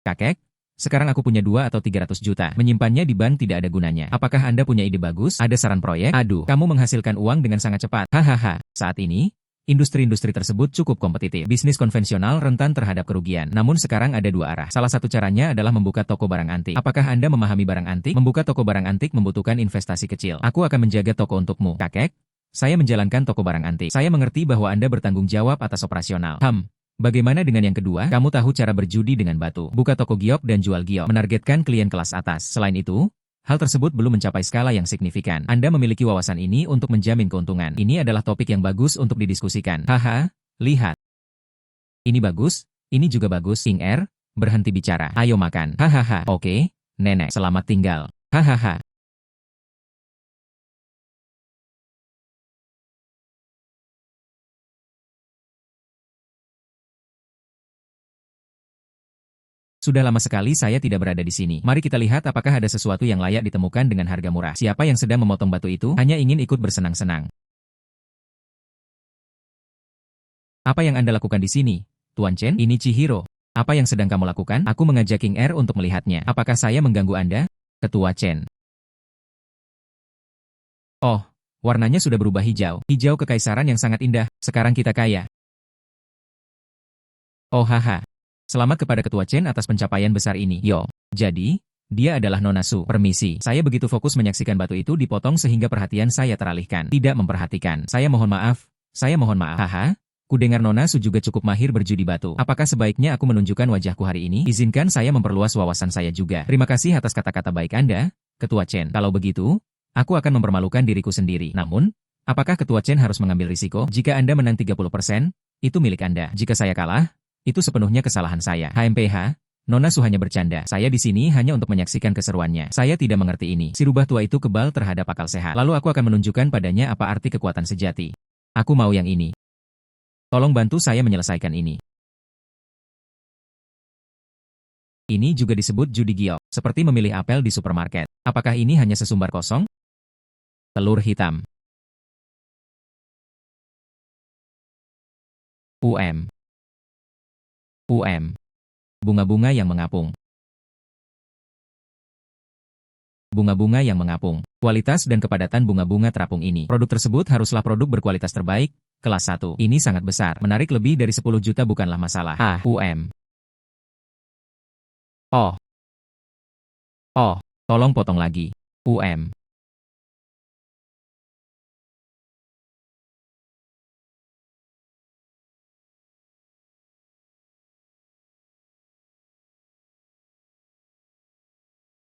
Kakek, sekarang aku punya 2 atau 300 juta. Menyimpannya di bank tidak ada gunanya. Apakah Anda punya ide bagus? Ada saran proyek? Aduh, kamu menghasilkan uang dengan sangat cepat. Hahaha, saat ini, industri-industri tersebut cukup kompetitif. Bisnis konvensional rentan terhadap kerugian. Namun sekarang ada 2 arah. Salah satu caranya adalah membuka toko barang antik. Apakah Anda memahami barang antik? Membuka toko barang antik membutuhkan investasi kecil. Aku akan menjaga toko untukmu. Kakek, saya menjalankan toko barang antik. Saya mengerti bahwa Anda bertanggung jawab atas operasional. Bagaimana dengan yang kedua? Kamu tahu cara berjudi dengan batu. Buka toko giok dan jual giok. Menargetkan klien kelas atas. Selain itu, hal tersebut belum mencapai skala yang signifikan. Anda memiliki wawasan ini untuk menjamin keuntungan. Ini adalah topik yang bagus untuk didiskusikan. Haha, lihat. Ini bagus, ini juga bagus. King R, berhenti bicara. Ayo makan. Hahaha. Oke, nenek. Selamat tinggal. Hahaha. Sudah lama sekali saya tidak berada di sini. Mari kita lihat apakah ada sesuatu yang layak ditemukan dengan harga murah. Siapa yang sedang memotong batu itu hanya ingin ikut bersenang-senang. Apa yang Anda lakukan di sini? Tuan Chen, ini Chihiro. Apa yang sedang kamu lakukan? Aku mengajak King R untuk melihatnya. Apakah saya mengganggu Anda? Ketua Chen. Oh, warnanya sudah berubah hijau. Hijau kekaisaran yang sangat indah. Sekarang kita kaya. Oh haha. Selamat kepada Ketua Chen atas pencapaian besar ini. Yo, jadi, dia adalah Nona Su. Permisi, saya begitu fokus menyaksikan batu itu dipotong sehingga perhatian saya teralihkan. Tidak memperhatikan. Saya mohon maaf. Haha. Kudengar Nona Su juga cukup mahir berjudi batu. Apakah sebaiknya aku menunjukkan wajahku hari ini? Izinkan saya memperluas wawasan saya juga. Terima kasih atas kata-kata baik Anda, Ketua Chen. Kalau begitu, aku akan mempermalukan diriku sendiri. Namun, apakah Ketua Chen harus mengambil risiko? Jika Anda menang 30%, itu milik Anda. Jika saya kalah, itu sepenuhnya kesalahan saya. HMPH, Nona Su hanya bercanda. Saya di sini hanya untuk menyaksikan keseruannya. Saya tidak mengerti ini. Si rubah tua itu kebal terhadap akal sehat. Lalu aku akan menunjukkan padanya apa arti kekuatan sejati. Aku mau yang ini. Tolong bantu saya menyelesaikan ini. Ini juga disebut judi giok, seperti memilih apel di supermarket. Apakah ini hanya sesumbar kosong? Telur hitam. Bunga-bunga yang mengapung. Bunga-bunga yang mengapung. Kualitas dan kepadatan bunga-bunga terapung ini. Produk tersebut haruslah produk berkualitas terbaik, kelas 1. Ini sangat besar. Menarik lebih dari 10 juta bukanlah masalah. Oh, tolong potong lagi.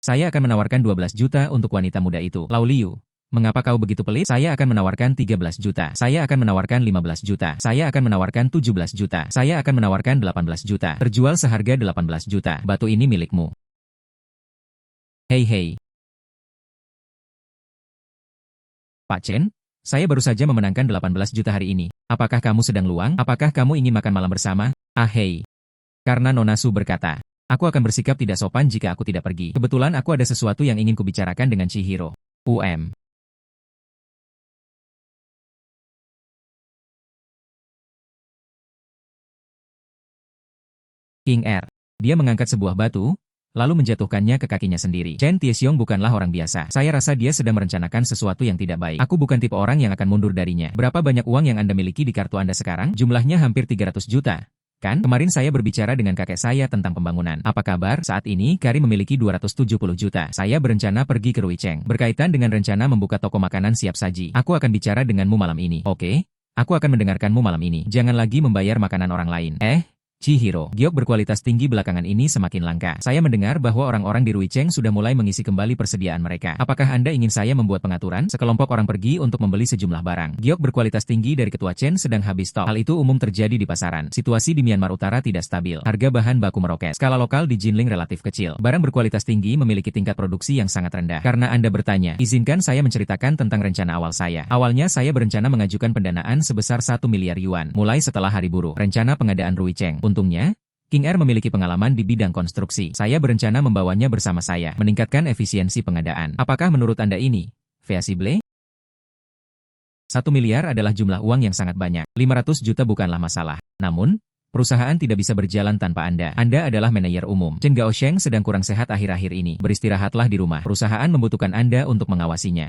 Saya akan menawarkan 12 juta untuk wanita muda itu. Lau Liu, mengapa kau begitu pelit? Saya akan menawarkan 13 juta. Saya akan menawarkan 15 juta. Saya akan menawarkan 17 juta. Saya akan menawarkan 18 juta. Terjual seharga 18 juta. Batu ini milikmu. Hei. Pak Chen, saya baru saja memenangkan 18 juta hari ini. Apakah kamu sedang luang? Apakah kamu ingin makan malam bersama? Hei. Karena Nona Su berkata, aku akan bersikap tidak sopan jika aku tidak pergi. Kebetulan aku ada sesuatu yang ingin kubicarakan dengan Chihiro. King R. Dia mengangkat sebuah batu, lalu menjatuhkannya ke kakinya sendiri. Chen Tiexiong bukanlah orang biasa. Saya rasa dia sedang merencanakan sesuatu yang tidak baik. Aku bukan tipe orang yang akan mundur darinya. Berapa banyak uang yang Anda miliki di kartu Anda sekarang? Jumlahnya hampir 300 juta. Kan? Kemarin saya berbicara dengan kakek saya tentang pembangunan. Apa kabar? Saat ini, Kari memiliki 270 juta. Saya berencana pergi ke Ruicheng. Berkaitan dengan rencana membuka toko makanan siap saji. Aku akan bicara denganmu malam ini. Oke? Aku akan mendengarkanmu malam ini. Jangan lagi membayar makanan orang lain. Chihiro, giok berkualitas tinggi belakangan ini semakin langka. Saya mendengar bahwa orang-orang di Ruicheng sudah mulai mengisi kembali persediaan mereka. Apakah Anda ingin saya membuat pengaturan? Sekelompok orang pergi untuk membeli sejumlah barang. Giok berkualitas tinggi dari Ketua Chen sedang habis stok. Hal itu umum terjadi di pasaran. Situasi di Myanmar Utara tidak stabil. Harga bahan baku meroket. Skala lokal di Jinling relatif kecil. Barang berkualitas tinggi memiliki tingkat produksi yang sangat rendah. Karena Anda bertanya, izinkan saya menceritakan tentang rencana awal saya. Awalnya saya berencana mengajukan pendanaan sebesar 1 miliar yuan. Mulai setelah hari buruh. Rencana pengadaan Ruicheng. Untungnya, King R memiliki pengalaman di bidang konstruksi. Saya berencana membawanya bersama saya, meningkatkan efisiensi pengadaan. Apakah menurut Anda ini feasible? 1 miliar adalah jumlah uang yang sangat banyak. 500 juta bukanlah masalah. Namun, perusahaan tidak bisa berjalan tanpa Anda. Anda adalah manajer umum. Chen Gaosheng sedang kurang sehat akhir-akhir ini. Beristirahatlah di rumah. Perusahaan membutuhkan Anda untuk mengawasinya.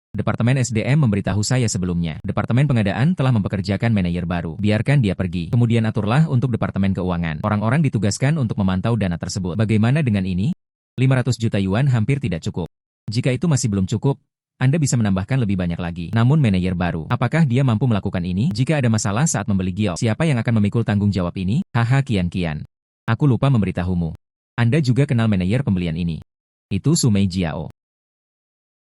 Departemen SDM memberitahu saya sebelumnya. Departemen pengadaan telah mempekerjakan manajer baru. Biarkan dia pergi. Kemudian aturlah untuk Departemen Keuangan. Orang-orang ditugaskan untuk memantau dana tersebut. Bagaimana dengan ini? 500 juta yuan hampir tidak cukup. Jika itu masih belum cukup, Anda bisa menambahkan lebih banyak lagi. Namun manajer baru, apakah dia mampu melakukan ini? Jika ada masalah saat membeli giok, siapa yang akan memikul tanggung jawab ini? Haha kian-kian. Aku lupa memberitahumu. Anda juga kenal manajer pembelian ini. Itu Sumei Jiao.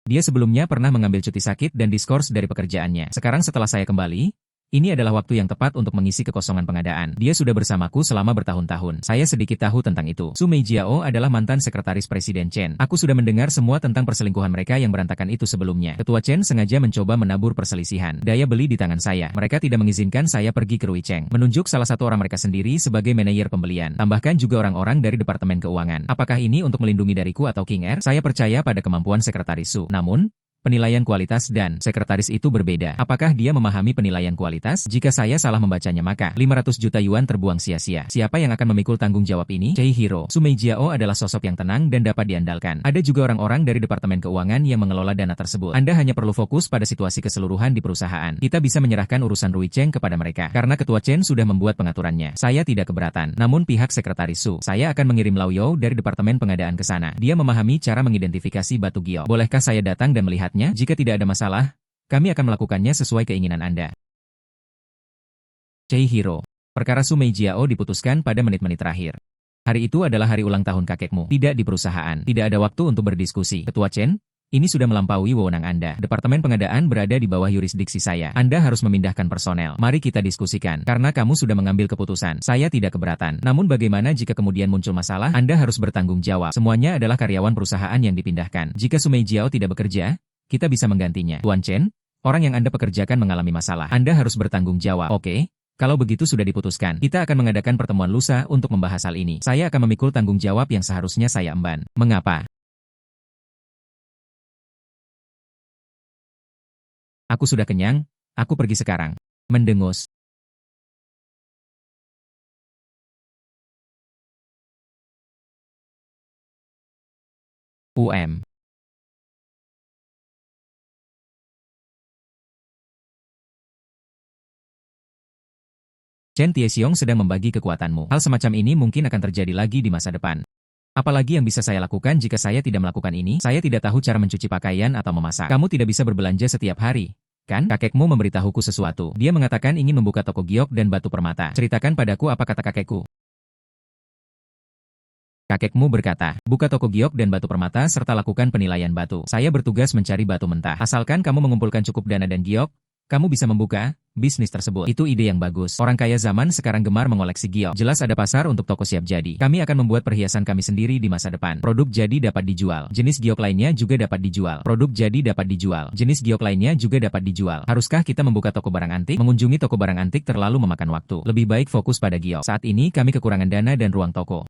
Dia sebelumnya pernah mengambil cuti sakit dan diskors dari pekerjaannya. Sekarang setelah saya kembali, ini adalah waktu yang tepat untuk mengisi kekosongan pengadaan. Dia sudah bersamaku selama bertahun-tahun. Saya sedikit tahu tentang itu. Sumei Jiao adalah mantan sekretaris Presiden Chen. Aku sudah mendengar semua tentang perselingkuhan mereka yang berantakan itu sebelumnya. Ketua Chen sengaja mencoba menabur perselisihan. Daya beli di tangan saya. Mereka tidak mengizinkan saya pergi ke Ruicheng. Menunjuk salah satu orang mereka sendiri sebagai manajer pembelian. Tambahkan juga orang-orang dari Departemen Keuangan. Apakah ini untuk melindungi dariku atau King Air? Saya percaya pada kemampuan sekretaris Su. Namun, penilaian kualitas dan sekretaris itu berbeda. Apakah dia memahami penilaian kualitas? Jika saya salah membacanya maka 500 juta yuan terbuang sia-sia. Siapa yang akan memikul tanggung jawab ini? Chihiro. Sumei Jiao adalah sosok yang tenang dan dapat diandalkan. Ada juga orang-orang dari Departemen Keuangan yang mengelola dana tersebut. Anda hanya perlu fokus pada situasi keseluruhan di perusahaan. Kita bisa menyerahkan urusan Ruicheng kepada mereka. Karena Ketua Chen sudah membuat pengaturannya. Saya tidak keberatan. Namun pihak sekretaris Su, saya akan mengirim Lao Yao dari Departemen Pengadaan ke sana. Dia memahami cara mengidentifikasi batu giok. Bolehkah saya datang dan melihat? Jika tidak ada masalah, kami akan melakukannya sesuai keinginan Anda. Chihiro. Perkara Sumei Jiao diputuskan pada menit-menit terakhir. Hari itu adalah hari ulang tahun kakekmu. Tidak di perusahaan. Tidak ada waktu untuk berdiskusi. Ketua Chen, ini sudah melampaui wewenang Anda. Departemen pengadaan berada di bawah yurisdiksi saya. Anda harus memindahkan personel. Mari kita diskusikan. Karena kamu sudah mengambil keputusan. Saya tidak keberatan. Namun bagaimana jika kemudian muncul masalah? Anda harus bertanggung jawab. Semuanya adalah karyawan perusahaan yang dipindahkan. Jika Sumei Jiao tidak bekerja, kita bisa menggantinya. Tuan Chen, orang yang Anda pekerjakan mengalami masalah. Anda harus bertanggung jawab. Oke, kalau begitu sudah diputuskan. Kita akan mengadakan pertemuan lusa untuk membahas hal ini. Saya akan memikul tanggung jawab yang seharusnya saya emban. Mengapa? Aku sudah kenyang, aku pergi sekarang. Mendengus. UM. Chen Tiexiong sedang membagi kekuatanmu. Hal semacam ini mungkin akan terjadi lagi di masa depan. Apalagi yang bisa saya lakukan jika saya tidak melakukan ini? Saya tidak tahu cara mencuci pakaian atau memasak. Kamu tidak bisa berbelanja setiap hari, kan? Kakekmu memberitahuku sesuatu. Dia mengatakan ingin membuka toko giok dan batu permata. Ceritakan padaku apa kata kakekku. Kakekmu berkata, buka toko giok dan batu permata serta lakukan penilaian batu. Saya bertugas mencari batu mentah. Asalkan kamu mengumpulkan cukup dana dan giok, kamu bisa membuka bisnis tersebut. Itu ide yang bagus. Orang kaya zaman sekarang gemar mengoleksi giok. Jelas ada pasar untuk toko siap jadi. Kami akan membuat perhiasan kami sendiri di masa depan. Produk jadi dapat dijual. Jenis giok lainnya juga dapat dijual. Produk jadi dapat dijual. Jenis giok lainnya juga dapat dijual. Haruskah kita membuka toko barang antik? Mengunjungi toko barang antik terlalu memakan waktu. Lebih baik fokus pada giok. Saat ini kami kekurangan dana dan ruang toko.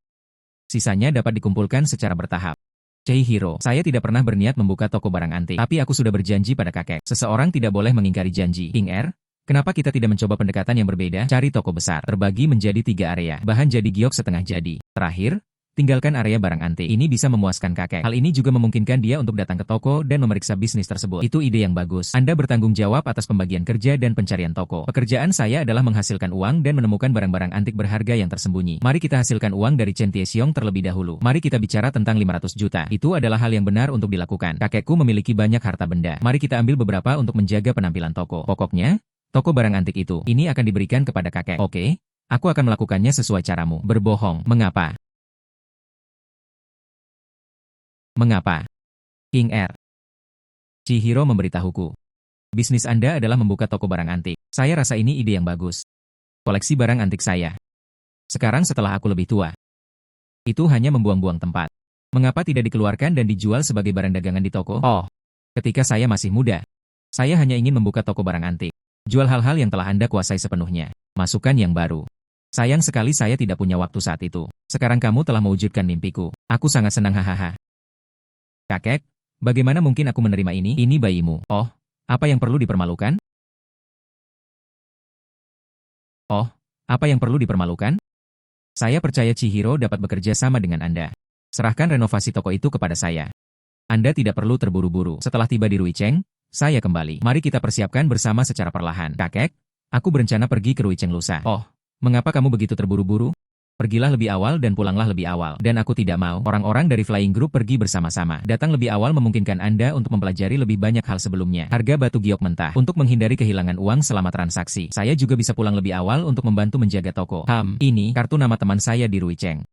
Sisanya dapat dikumpulkan secara bertahap. Chihiro, saya tidak pernah berniat membuka toko barang antik. Tapi aku sudah berjanji pada kakek. Seseorang tidak boleh mengingkari janji. King Air, kenapa kita tidak mencoba pendekatan yang berbeda? Cari toko besar, terbagi menjadi 3 area. Bahan jadi giok setengah jadi. Terakhir, tinggalkan area barang antik. Ini bisa memuaskan kakek. Hal ini juga memungkinkan dia untuk datang ke toko dan memeriksa bisnis tersebut. Itu ide yang bagus. Anda bertanggung jawab atas pembagian kerja dan pencarian toko. Pekerjaan saya adalah menghasilkan uang dan menemukan barang-barang antik berharga yang tersembunyi. Mari kita hasilkan uang dari Chen Tiexiong terlebih dahulu. Mari kita bicara tentang 500 juta. Itu adalah hal yang benar untuk dilakukan. Kakekku memiliki banyak harta benda. Mari kita ambil beberapa untuk menjaga penampilan toko. Pokoknya, toko barang antik itu, ini akan diberikan kepada kakek. Oke, aku akan melakukannya sesuai caramu. Berbohong. Mengapa? Mengapa? King Air. Chihiro memberitahuku. Bisnis Anda adalah membuka toko barang antik. Saya rasa ini ide yang bagus. Koleksi barang antik saya. Sekarang setelah aku lebih tua. Itu hanya membuang-buang tempat. Mengapa tidak dikeluarkan dan dijual sebagai barang dagangan di toko? Oh, ketika saya masih muda, saya hanya ingin membuka toko barang antik. Jual hal-hal yang telah Anda kuasai sepenuhnya. Masukkan yang baru. Sayang sekali saya tidak punya waktu saat itu. Sekarang kamu telah mewujudkan mimpiku. Aku sangat senang hahaha. Kakek, bagaimana mungkin aku menerima ini? Ini bayimu. Oh, apa yang perlu dipermalukan? Oh, apa yang perlu dipermalukan? Saya percaya Chihiro dapat bekerja sama dengan Anda. Serahkan renovasi toko itu kepada saya. Anda tidak perlu terburu-buru. Setelah tiba di Ruicheng, saya kembali. Mari kita persiapkan bersama secara perlahan. Kakek, aku berencana pergi ke Ruicheng lusa. Oh, mengapa kamu begitu terburu-buru? Pergilah lebih awal dan pulanglah lebih awal. Dan aku tidak mau orang-orang dari Flying Group pergi bersama-sama. Datang lebih awal memungkinkan Anda untuk mempelajari lebih banyak hal sebelumnya. Harga batu giok mentah. Untuk menghindari kehilangan uang selama transaksi. Saya juga bisa pulang lebih awal untuk membantu menjaga toko. Ini kartu nama teman saya di Ruicheng.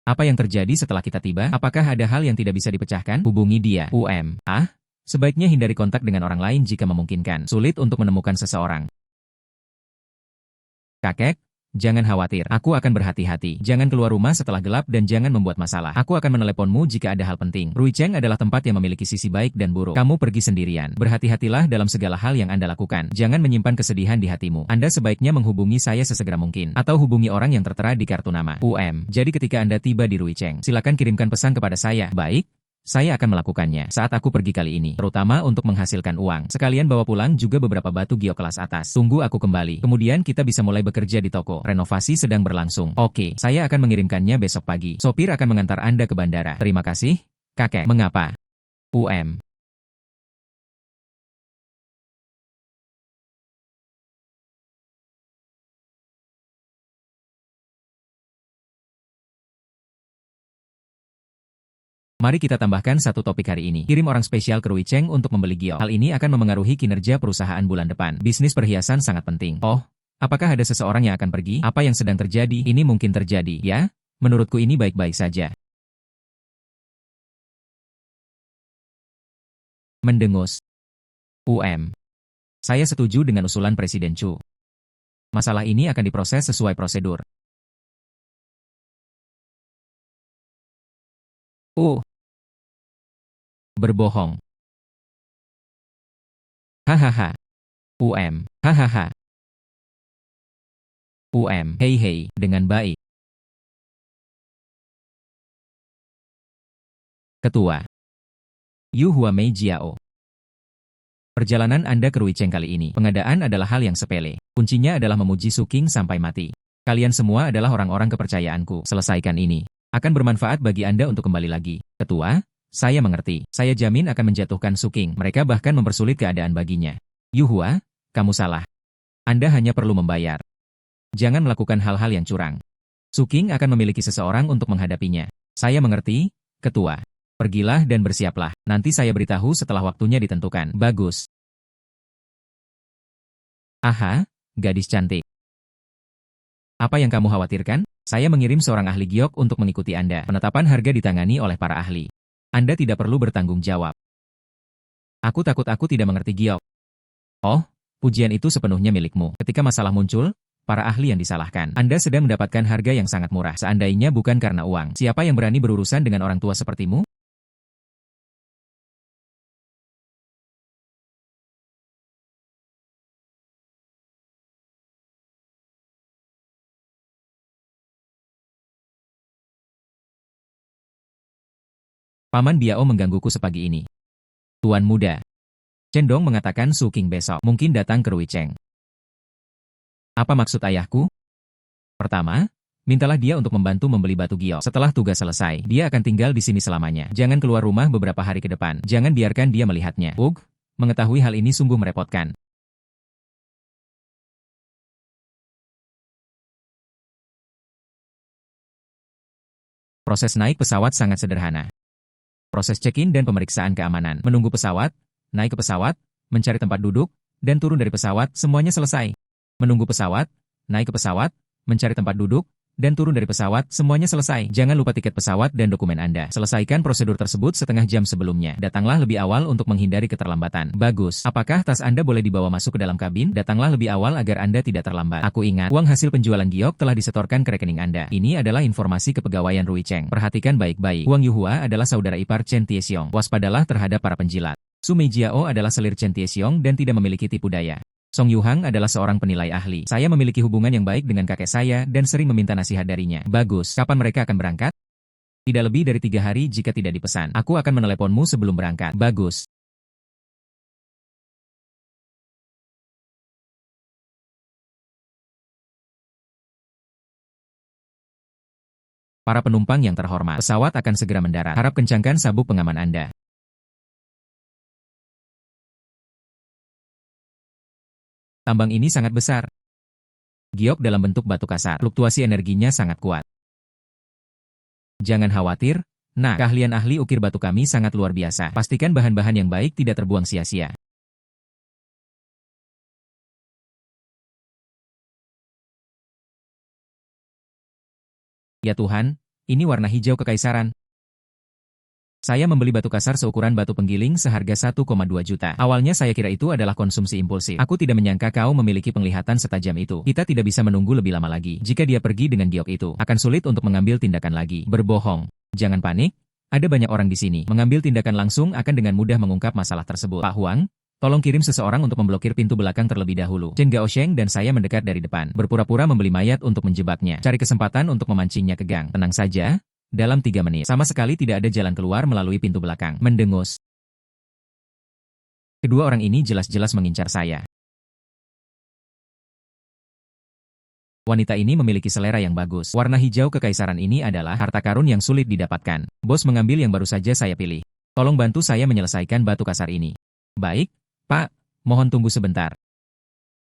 Apa yang terjadi setelah kita tiba? Apakah ada hal yang tidak bisa dipecahkan? Hubungi dia. Sebaiknya hindari kontak dengan orang lain jika memungkinkan. Sulit untuk menemukan seseorang. Kakek, jangan khawatir, aku akan berhati-hati. Jangan keluar rumah setelah gelap dan jangan membuat masalah. Aku akan meneleponmu jika ada hal penting. Ruicheng adalah tempat yang memiliki sisi baik dan buruk. Kamu pergi sendirian. Berhati-hatilah dalam segala hal yang Anda lakukan. Jangan menyimpan kesedihan di hatimu. Anda sebaiknya menghubungi saya sesegera mungkin. Atau hubungi orang yang tertera di kartu nama. Jadi ketika Anda tiba di Ruicheng, silakan kirimkan pesan kepada saya. Baik? Saya akan melakukannya saat aku pergi kali ini, terutama untuk menghasilkan uang. Sekalian bawa pulang juga beberapa batu giok kelas atas. Tunggu aku kembali. Kemudian kita bisa mulai bekerja di toko. Renovasi sedang berlangsung. Oke, saya akan mengirimkannya besok pagi. Sopir akan mengantar Anda ke bandara. Terima kasih, kakek. Mengapa? Mari kita tambahkan satu topik hari ini. Kirim orang spesial ke Ruicheng untuk membeli giok. Hal ini akan memengaruhi kinerja perusahaan bulan depan. Bisnis perhiasan sangat penting. Oh, apakah ada seseorang yang akan pergi? Apa yang sedang terjadi? Ini mungkin terjadi, ya? Menurutku ini baik-baik saja. Mendengus. Saya setuju dengan usulan Presiden Chu. Masalah ini akan diproses sesuai prosedur. Berbohong. Hahaha. Hahaha. Hei, dengan baik. Ketua. Yu Huamei Jiao. Perjalanan Anda ke Ruicheng kali ini, pengadaan adalah hal yang sepele. Kuncinya adalah memuji Suking sampai mati. Kalian semua adalah orang-orang kepercayaanku. Selesaikan ini. Akan bermanfaat bagi Anda untuk kembali lagi. Ketua, saya mengerti. Saya jamin akan menjatuhkan Suking. Mereka bahkan mempersulit keadaan baginya. Yu Hua, kamu salah. Anda hanya perlu membayar. Jangan melakukan hal-hal yang curang. Suking akan memiliki seseorang untuk menghadapinya. Saya mengerti, Ketua. Pergilah dan bersiaplah. Nanti saya beritahu setelah waktunya ditentukan. Bagus. Aha, gadis cantik. Apa yang kamu khawatirkan? Saya mengirim seorang ahli giok untuk mengikuti Anda. Penetapan harga ditangani oleh para ahli. Anda tidak perlu bertanggung jawab. Aku takut aku tidak mengerti giok. Oh, pujian itu sepenuhnya milikmu. Ketika masalah muncul, para ahli yang disalahkan. Anda sedang mendapatkan harga yang sangat murah. Seandainya bukan karena uang. Siapa yang berani berurusan dengan orang tua sepertimu? Paman Biao menggangguku sepagi ini. Tuan muda. Cendong mengatakan Su King besok mungkin datang ke Ruicheng. Apa maksud ayahku? Pertama, mintalah dia untuk membantu membeli batu giok. Setelah tugas selesai, dia akan tinggal di sini selamanya. Jangan keluar rumah beberapa hari ke depan. Jangan biarkan dia melihatnya. Mengetahui hal ini sungguh merepotkan. Proses naik pesawat sangat sederhana. Proses check-in dan pemeriksaan keamanan. Menunggu pesawat, naik ke pesawat, mencari tempat duduk, dan turun dari pesawat, semuanya selesai. Menunggu pesawat, naik ke pesawat, mencari tempat duduk, dan turun dari pesawat, semuanya selesai. Jangan lupa tiket pesawat dan dokumen Anda. Selesaikan prosedur tersebut setengah jam sebelumnya. Datanglah lebih awal untuk menghindari keterlambatan. Bagus. Apakah tas Anda boleh dibawa masuk ke dalam kabin? Datanglah lebih awal agar Anda tidak terlambat. Aku ingat, uang hasil penjualan giok telah disetorkan ke rekening Anda. Ini adalah informasi kepegawaian Ruicheng. Perhatikan baik-baik. Wang Yuhua adalah saudara ipar Chen Tiesiong. Waspadalah terhadap para penjilat. Su Meijiao adalah selir Chen Tiesiong dan tidak memiliki tipu daya. Song Yuhang adalah seorang penilai ahli. Saya memiliki hubungan yang baik dengan kakek saya dan sering meminta nasihat darinya. Bagus. Kapan mereka akan berangkat? Tidak lebih dari 3 hari jika tidak dipesan. Aku akan meneleponmu sebelum berangkat. Bagus. Para penumpang yang terhormat, pesawat akan segera mendarat. Harap kencangkan sabuk pengaman Anda. Tambang ini sangat besar. Giok dalam bentuk batu kasar. Fluktuasi energinya sangat kuat. Jangan khawatir. Nah, keahlian ahli ukir batu kami sangat luar biasa. Pastikan bahan-bahan yang baik tidak terbuang sia-sia. Ya Tuhan, ini warna hijau kekaisaran. Saya membeli batu kasar seukuran batu penggiling seharga 1,2 juta. Awalnya saya kira itu adalah konsumsi impulsif. Aku tidak menyangka kau memiliki penglihatan setajam itu. Kita tidak bisa menunggu lebih lama lagi. Jika dia pergi dengan giok itu, akan sulit untuk mengambil tindakan lagi. Berbohong. Jangan panik. Ada banyak orang di sini. Mengambil tindakan langsung akan dengan mudah mengungkap masalah tersebut. Pak Huang, tolong kirim seseorang untuk memblokir pintu belakang terlebih dahulu. Chen Gaosheng dan saya mendekat dari depan. Berpura-pura membeli mayat untuk menjebaknya. Cari kesempatan untuk memancingnya ke gang. Tenang saja. Dalam 3 menit, sama sekali tidak ada jalan keluar melalui pintu belakang. Mendengus. Kedua orang ini jelas-jelas mengincar saya. Wanita ini memiliki selera yang bagus. Warna hijau kekaisaran ini adalah harta karun yang sulit didapatkan. Bos mengambil yang baru saja saya pilih. Tolong bantu saya menyelesaikan batu kasar ini. Baik, Pak. Mohon tunggu sebentar.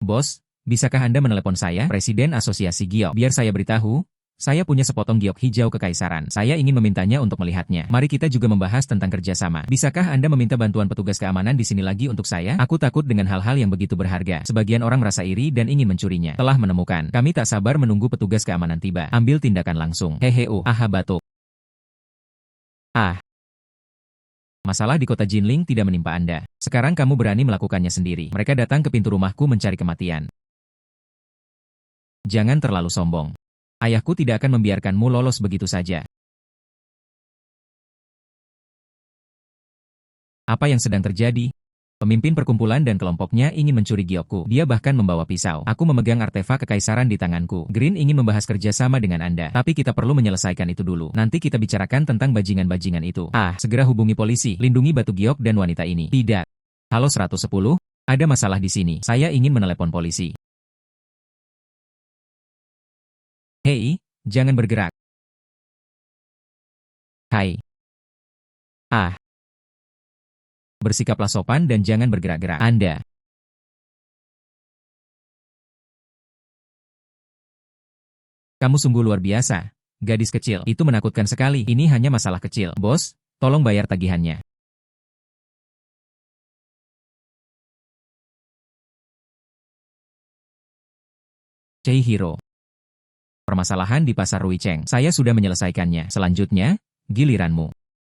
Bos, bisakah Anda menelepon saya, Presiden Asosiasi Giok? Biar saya beritahu. Saya punya sepotong giok hijau kekaisaran. Saya ingin memintanya untuk melihatnya. Mari kita juga membahas tentang kerjasama. Bisakah Anda meminta bantuan petugas keamanan di sini lagi untuk saya? Aku takut dengan hal-hal yang begitu berharga. Sebagian orang merasa iri dan ingin mencurinya. Telah menemukan. Kami tak sabar menunggu petugas keamanan tiba. Ambil tindakan langsung. Aha batuk. Masalah di kota Jinling tidak menimpa Anda. Sekarang kamu berani melakukannya sendiri. Mereka datang ke pintu rumahku mencari kematian. Jangan terlalu sombong. Ayahku tidak akan membiarkanmu lolos begitu saja. Apa yang sedang terjadi? Pemimpin perkumpulan dan kelompoknya ingin mencuri giokku. Dia bahkan membawa pisau. Aku memegang artefak kekaisaran di tanganku. Green ingin membahas kerjasama dengan Anda. Tapi kita perlu menyelesaikan itu dulu. Nanti kita bicarakan tentang bajingan-bajingan itu. Segera hubungi polisi. Lindungi batu giok dan wanita ini. Tidak. Halo 110, ada masalah di sini. Saya ingin menelepon polisi. Hei, jangan bergerak. Hai. Bersikaplah sopan dan jangan bergerak-gerak. Anda. Kamu sungguh luar biasa. Gadis kecil, itu menakutkan sekali. Ini hanya masalah kecil. Bos, tolong bayar tagihannya. Chihiro. Permasalahan di pasar Ruicheng. Saya sudah menyelesaikannya. Selanjutnya, giliranmu.